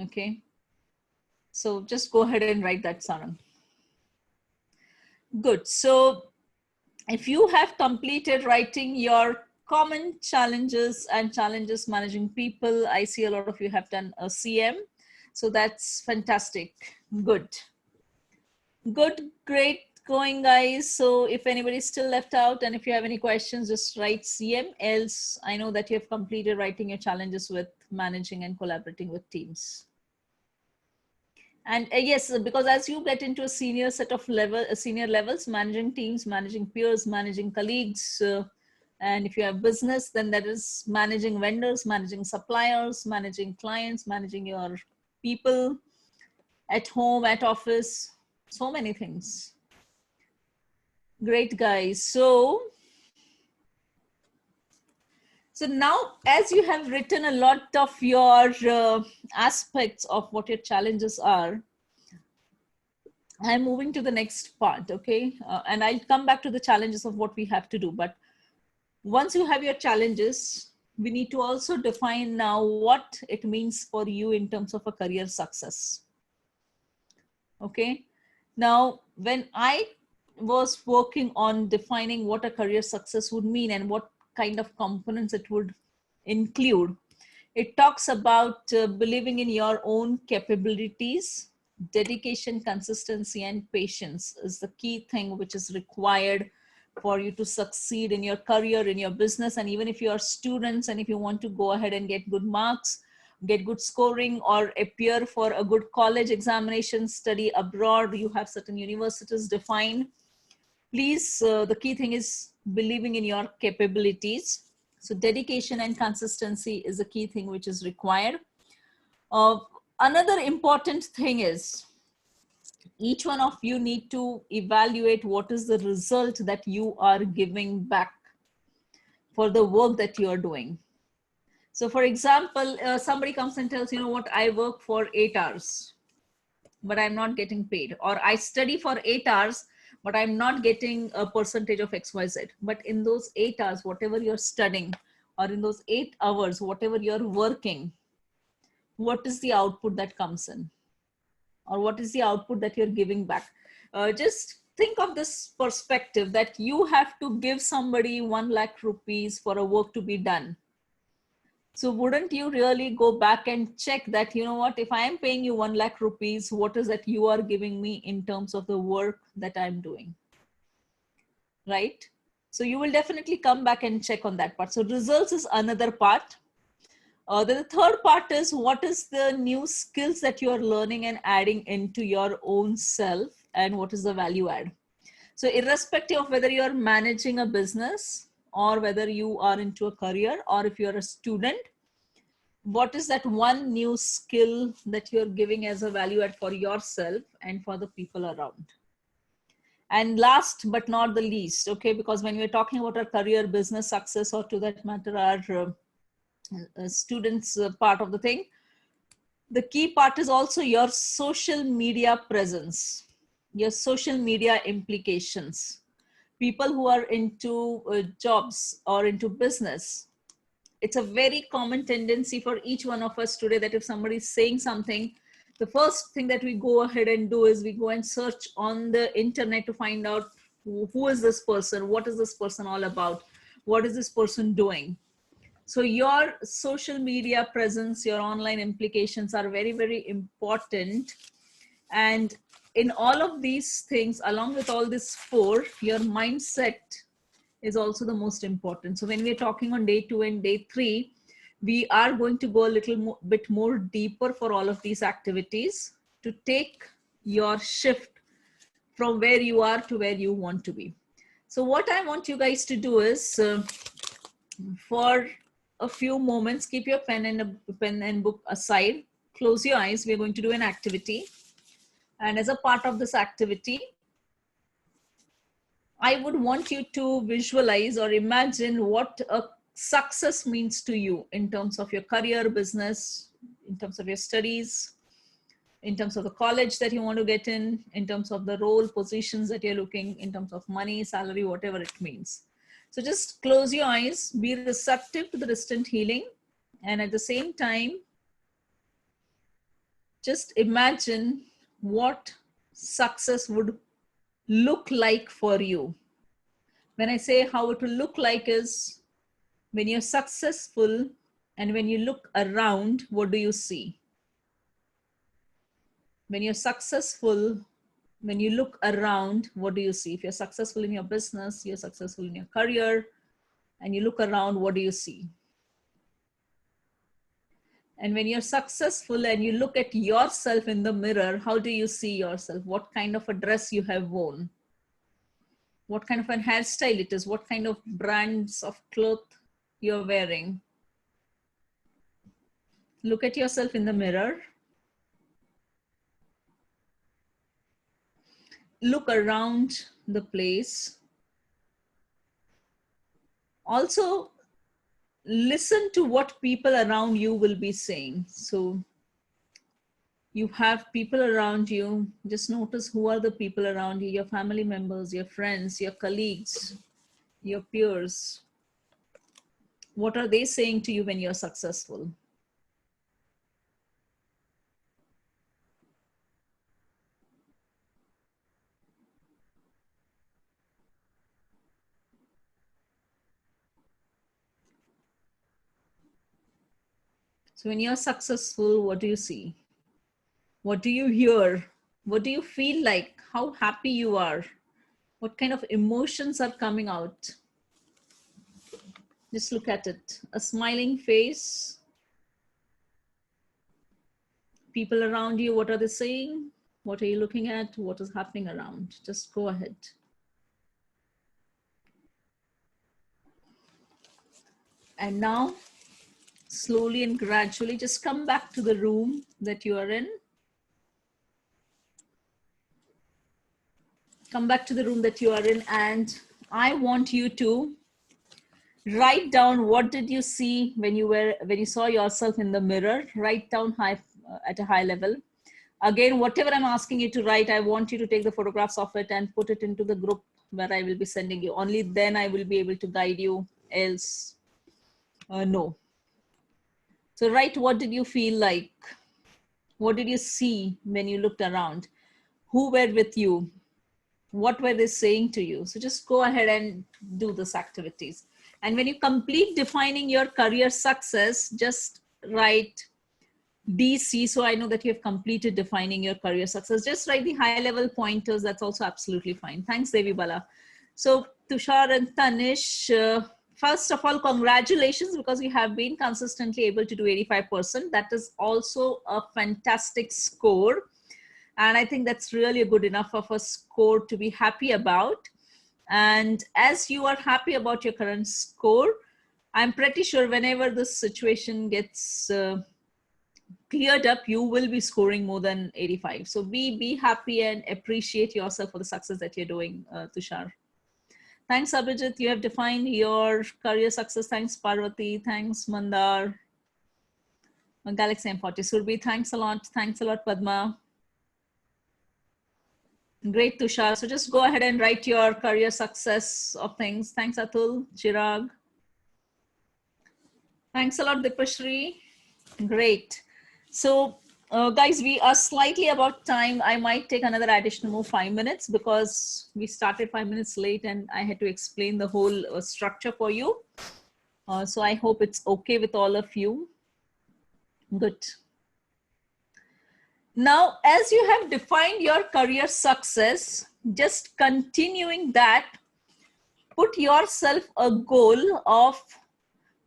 Speaker 1: Okay, so just go ahead and write that, Sarang. Good. So if you have completed writing your common challenges and challenges managing people, I see a lot of you have done a CM. So that's fantastic. Good. Good, great, going, guys. So if anybody's still left out and if you have any questions, just write CM. Else, I know that you have completed writing your challenges with managing and collaborating with teams. And yes, because as you get into a senior set of senior levels, managing teams, managing peers, managing colleagues, and if you have business, then that is managing vendors, managing suppliers, managing clients, managing your people at home, at office, so many things. Great, guys. So now, as you have written a lot of your aspects of what your challenges are, I'm moving to the next part, okay? And I'll come back to the challenges of what we have to do. But once you have your challenges, we need to also define now what it means for you in terms of a career success. Okay? Now, when I was working on defining what a career success would mean and what kind of components it would include, it talks about believing in your own capabilities. Dedication, consistency, and patience is the key thing which is required for you to succeed in your career, in your business. And even if you are students and if you want to go ahead and get good marks, get good scoring, or appear for a good college examination, study abroad, you have certain universities defined. Please, the key thing is believing in your capabilities. So dedication and consistency is a key thing which is required. Another important thing is each one of you need to evaluate what is the result that you are giving back for the work that you are doing. So for example, somebody comes and tells, you know what, I work for 8 hours, but I'm not getting paid. Or I study for 8 hours, but I'm not getting a percentage of XYZ. But in those 8 hours, whatever you're studying, or in those 8 hours, whatever you're working, what is the output that comes in? Or what is the output that you're giving back? Just think of this perspective that you have to give somebody 1 lakh rupees for a work to be done. So wouldn't you really go back and check that, you know what, if I am paying you 1 lakh rupees, what is that you are giving me in terms of the work that I'm doing, right? So you will definitely come back and check on that part. So results is another part. The third part is what is the new skills that you are learning and adding into your own self, and what is the value add. So irrespective of whether you're managing a business or whether you are into a career or if you're a student, what is that one new skill that you're giving as a value add for yourself and for the people around? And last but not the least, okay, because when we're talking about our career, business success, or to that matter, our students part of the thing, the key part is also your social media presence, your social media implications. People who are into jobs or into business, it's a very common tendency for each one of us today that if somebody is saying something, the first thing that we go ahead and do is we go and search on the internet to find out who is this person, what is this person all about, what is this person doing. So your social media presence, your online implications are very, very important. And in all of these things, along with all this 4, your mindset is also the most important. So when we're talking on day 2 and day 3, we are going to go a little bit more deeper for all of these activities to take your shift from where you are to where you want to be. So what I want you guys to do is for a few moments, keep your pen and book aside, close your eyes. We're going to do an activity. And as a part of this activity, I would want you to visualize or imagine what a success means to you in terms of your career, business, in terms of your studies, in terms of the college that you want to get in terms of the role, positions that you're looking, in terms of money, salary, whatever it means. So just close your eyes, be receptive to the distant healing. And at the same time, just imagine what success would look like for you. When I say how it will look like is when you're successful and when you look around, what do you see? When you're successful, When you look around, what do you see? If you're successful in your business, you're successful in your career, and you look around, what do you see? And when you're successful and you look at yourself in the mirror, how do you see yourself? What kind of a dress you have worn? What kind of a hairstyle it is? What kind of brands of cloth you're wearing? Look at yourself in the mirror. Look around the place. Also, listen to what people around you will be saying. So you have people around you, just notice who are the people around you, your family members, your friends, your colleagues, your peers. What are they saying to you when you're successful? So when you're successful, what do you see? What do you hear? What do you feel like? How happy you are? What kind of emotions are coming out? Just look at it. A smiling face. People around you, what are they saying? What are you looking at? What is happening around? Just go ahead. And now, slowly and gradually, just come back to the room that you are in. Come back to the room that you are in, and I want you to write down what did you see when you saw yourself in the mirror. Write down at a high level. Again, whatever I'm asking you to write, I want you to take the photographs of it and put it into the group where I will be sending you. Only then I will be able to guide you, else no. So write, what did you feel like? What did you see when you looked around? Who were with you? What were they saying to you? So just go ahead and do these activities. And when you complete defining your career success, just write DC. So I know that you have completed defining your career success. Just write the high level pointers. That's also absolutely fine. Thanks, Devi Bala. So Tushar and Tanish, first of all, congratulations, because you have been consistently able to do 85%. That is also a fantastic score. And I think that's really a good enough of a score to be happy about. And as you are happy about your current score, I'm pretty sure whenever this situation gets cleared up, you will be scoring more than 85. So be happy and appreciate yourself for the success that you're doing, Tushar. Thanks, Abhijit. You have defined your career success. Thanks, Parvati. Thanks, Mandar. Galaxy M40. Surbi, thanks a lot. Thanks a lot, Padma. Great, Tushar. So just go ahead and write your career success of things. Thanks, Atul, Chirag. Thanks a lot, Dipashri. Great. So guys, we are slightly about time. I might take another additional more 5 minutes because we started 5 minutes late and I had to explain the whole structure for you. So I hope it's okay with all of you. Good. Now, as you have defined your career success, just continuing that, put yourself a goal of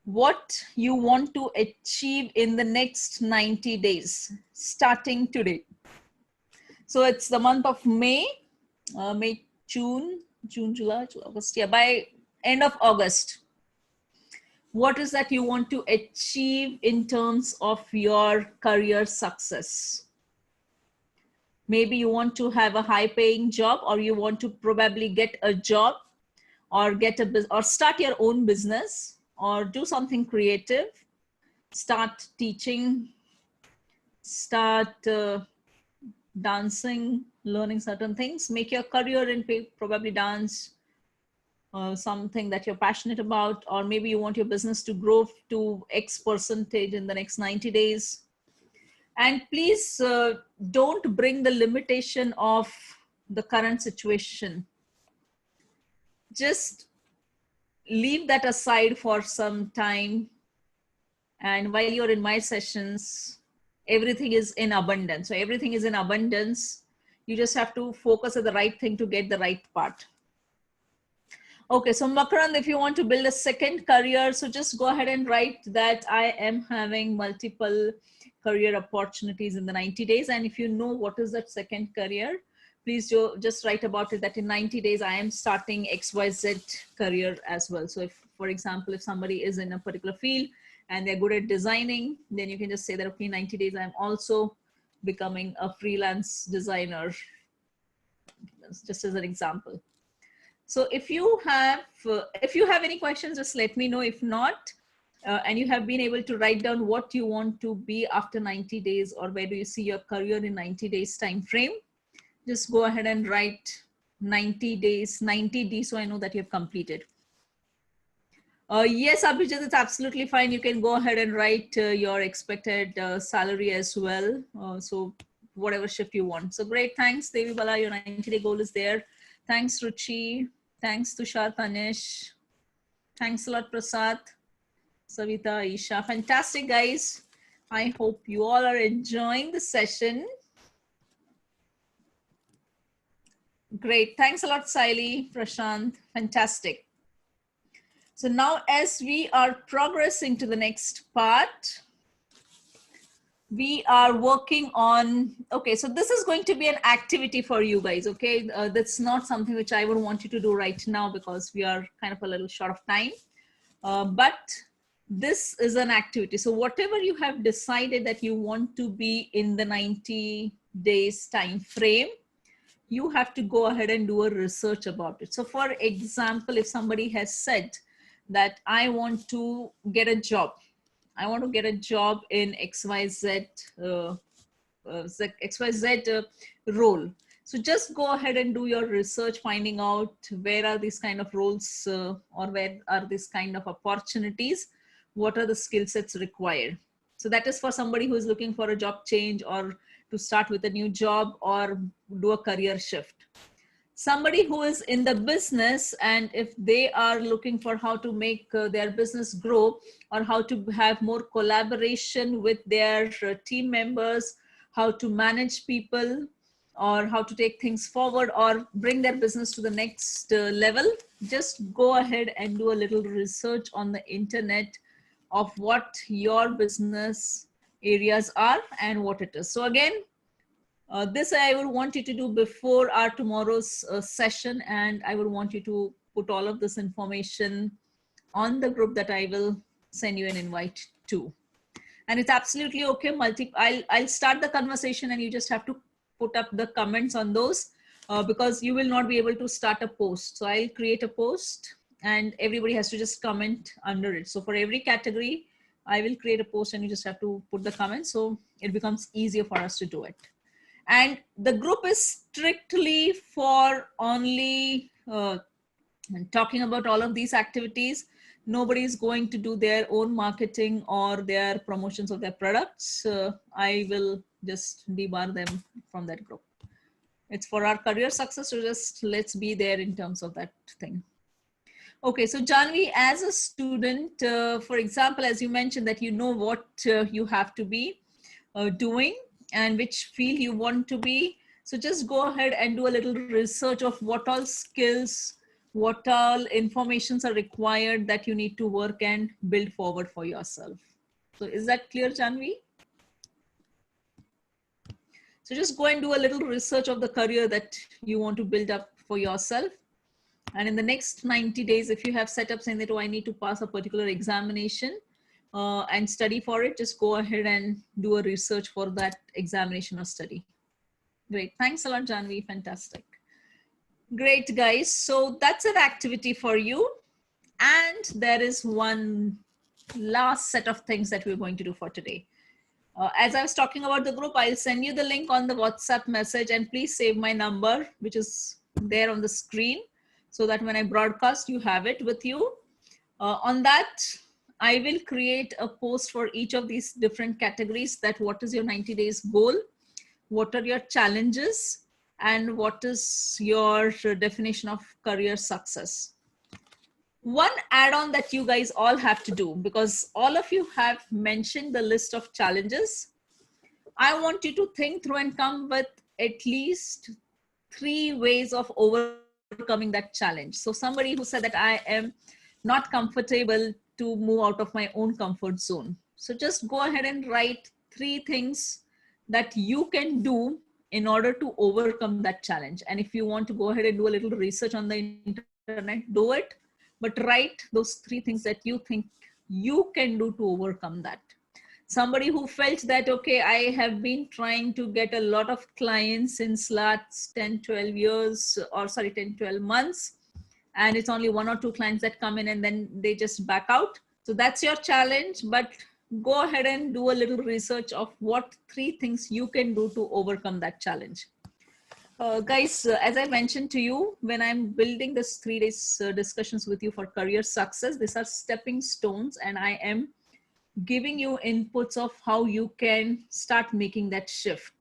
Speaker 1: what you want to achieve in the next 90 days, starting today. So it's the month of May, June, July, August. Yeah, by end of August. What is that you want to achieve in terms of your career success? Maybe you want to have a high paying job, or you want to probably get a job or or start your own business or do something creative, start teaching, start dancing, learning certain things, make your career in probably dance, something that you're passionate about, or maybe you want your business to grow to X percentage in the next 90 days. And please don't bring the limitation of the current situation. Just leave that aside for some time. And while you're in my sessions, everything is in abundance. So everything is in abundance. You just have to focus on the right thing to get the right part. Okay, so Makarand, if you want to build a second career, so just go ahead and write that I am having multiple career opportunities in the 90 days. And if you know what is that second career, please do just write about it, that in 90 days, I am starting XYZ career as well. So if, for example, if somebody is in a particular field and they're good at designing, then you can just say that, okay, 90 days, I'm also becoming a freelance designer, just as an example. So if you have any questions, just let me know. If not, and you have been able to write down what you want to be after 90 days, or where do you see your career in 90 days time frame, just go ahead and write 90 days, 90D, so I know that you have completed. Yes, Abhijit, it's absolutely fine. You can go ahead and write your expected salary as well. So whatever shift you want. So great, thanks, Devi Bala, your 90-day goal is there. Thanks, Ruchi. Thanks, Tushar, Tanish. Thanks a lot, Prasad, Savita, Isha. Fantastic, guys. I hope you all are enjoying the session. Great. Thanks a lot, Saili, Prashant. Fantastic. So now as we are progressing to the next part, we are working on, okay, so this is going to be an activity for you guys, okay? That's not something which I would want you to do right now because we are kind of a little short of time, but this is an activity. So whatever you have decided that you want to be in the 90 days time frame, you have to go ahead and do a research about it. So for example, if somebody has said that I want to get a job, I want to get a job in XYZ, XYZ role. So just go ahead and do your research, finding out where are these kind of roles or where are these kind of opportunities, what are the skill sets required. So that is for somebody who is looking for a job change or to start with a new job or do a career shift. Somebody who is in the business, and if they are looking for how to make their business grow or how to have more collaboration with their team members, how to manage people, or how to take things forward or bring their business to the next level, just go ahead and do a little research on the internet of what your business areas are and what it is. So again, this I would want you to do before our tomorrow's session, and I would want you to put all of this information on the group that I will send you an invite to. And it's absolutely okay. I'll start the conversation and you just have to put up the comments on those because you will not be able to start a post. So I'll create a post and everybody has to just comment under it. So for every category, I will create a post and you just have to put the comments. So it becomes easier for us to do it. And the group is strictly for only talking about all of these activities. Nobody is going to do their own marketing or their promotions of their products. I will just debar them from that group. It's for our career success, so just let's be there in terms of that thing. Okay, so Janvi, as a student, for example, as you mentioned that you know what you have to be doing and which field you want to be. So just go ahead and do a little research of what all skills, what all informations are required that you need to work and build forward for yourself. So is that clear, Janvi? So just go and do a little research of the career that you want to build up for yourself. And in the next 90 days, if you have set up saying that, oh, I need to pass a particular examination and study for it, just go ahead and do a research for that examination or study. Great. Thanks a lot, Janvi. Fantastic. Great, guys. So that's an activity for you. And there is one last set of things that we're going to do for today. As I was talking about the group, I'll send you the link on the WhatsApp message, and please save my number, which is there on the screen, so that when I broadcast, you have it with you. On that, I will create a post for each of these different categories, that what is your 90 days goal, what are your challenges, and what is your definition of career success. One add-on that you guys all have to do, because all of you have mentioned the list of challenges, I want you to think through and come with at least 3 ways of overcoming that challenge. So somebody who said that I am not comfortable to move out of my own comfort zone. So just go ahead and write 3 things that you can do in order to overcome that challenge. And if you want to go ahead and do a little research on the internet, do it. But write those 3 things that you think you can do to overcome that. Somebody who felt that, okay, I have been trying to get a lot of clients since last 10, 12 years, or sorry, 10, 12 months. And it's only 1 or 2 clients that come in and then they just back out. So that's your challenge, but go ahead and do a little research of what 3 things you can do to overcome that challenge. Guys, as I mentioned to you, when I'm building this 3 days discussions with you for career success, these are stepping stones, and I am giving you inputs of how you can start making that shift.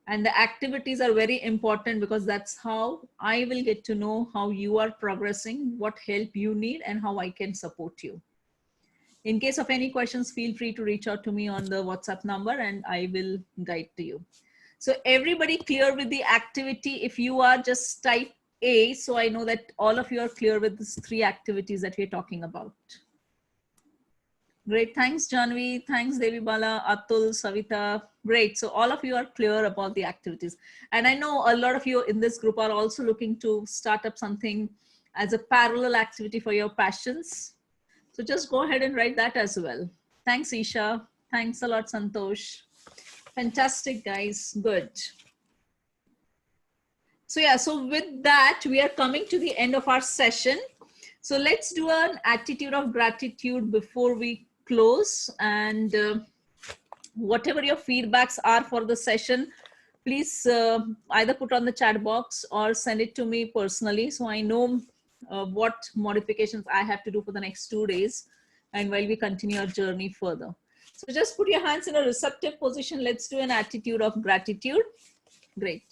Speaker 1: And the activities are very important because that's how I will get to know how you are progressing, what help you need, and how I can support you. In case of any questions, feel free to reach out to me on the WhatsApp number and I will guide to you. So everybody clear with the activity? If you are, just type A, so I know that all of you are clear with these 3 activities that we're talking about. Great, thanks Janvi, thanks Devi Bala, Atul, Savita. Great, so all of you are clear about the activities. And I know a lot of you in this group are also looking to start up something as a parallel activity for your passions. So just go ahead and write that as well. Thanks Isha, thanks a lot Santosh. Fantastic guys, good. So yeah, so with that, we are coming to the end of our session. So let's do an attitude of gratitude before we close, and whatever your feedbacks are for the session, please either put on the chat box or send it to me personally, so I know what modifications I have to do for the next 2 days and while we continue our journey further. So just put your hands in a receptive position. Let's do an attitude of gratitude. Great.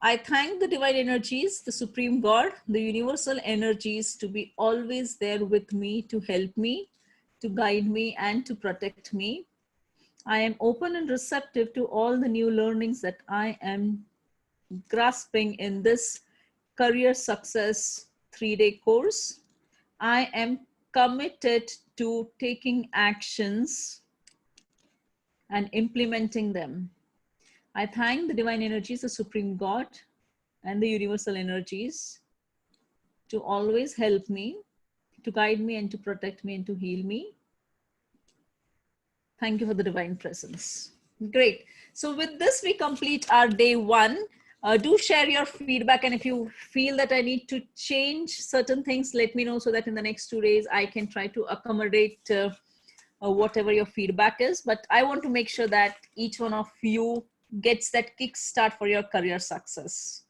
Speaker 1: I thank the divine energies, the supreme God, the universal energies to be always there with me, to help me, to guide me, and to protect me. I am open and receptive to all the new learnings that I am grasping in this career success 3-day course. I am committed to taking actions and implementing them. I thank the divine energies, the supreme God, and the universal energies to always help me, to guide me, and to protect me, and to heal me. Thank you for the divine presence. Great. So with this, we complete our day 1. Do share your feedback, and if you feel that I need to change certain things, let me know so that in the next 2 days, I can try to accommodate whatever your feedback is. But I want to make sure that each one of you gets that kickstart for your career success.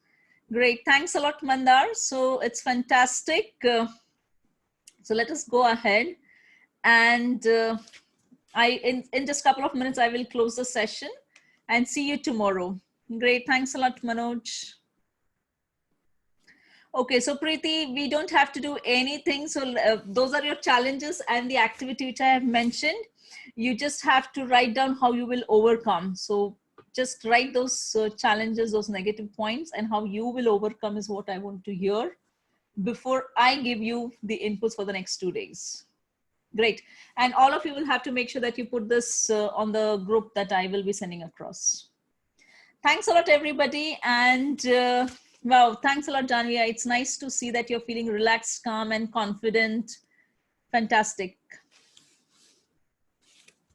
Speaker 1: Great, thanks a lot, Mandar. So it's fantastic. So let us go ahead, and in just a couple of minutes, I will close the session and see you tomorrow. Great, thanks a lot, Manoj. Okay, so Preeti, we don't have to do anything. So those are your challenges and the activity which I have mentioned. You just have to write down how you will overcome. So just write those challenges, those negative points, and how you will overcome is what I want to hear before I give you the inputs for the next 2 days. Great. And all of you will have to make sure that you put this on the group that I will be sending across. Thanks a lot, everybody. And wow, thanks a lot, Janvia. It's nice to see that you're feeling relaxed, calm, and confident. Fantastic.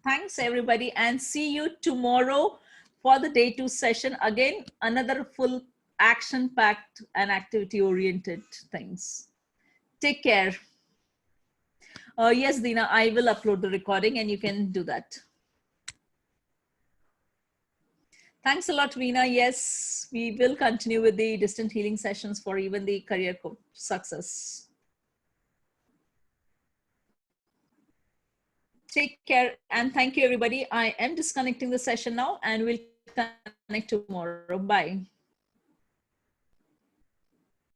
Speaker 1: Thanks, everybody. And see you tomorrow for the day 2 session. Again, another full action-packed and activity-oriented things. Take care. Yes, Dina, I will upload the recording and you can do that. Thanks a lot, Veena. Yes, we will continue with the distant healing sessions for even the career success. Take care and thank you, everybody. I am disconnecting the session now and we'll connect tomorrow. Bye.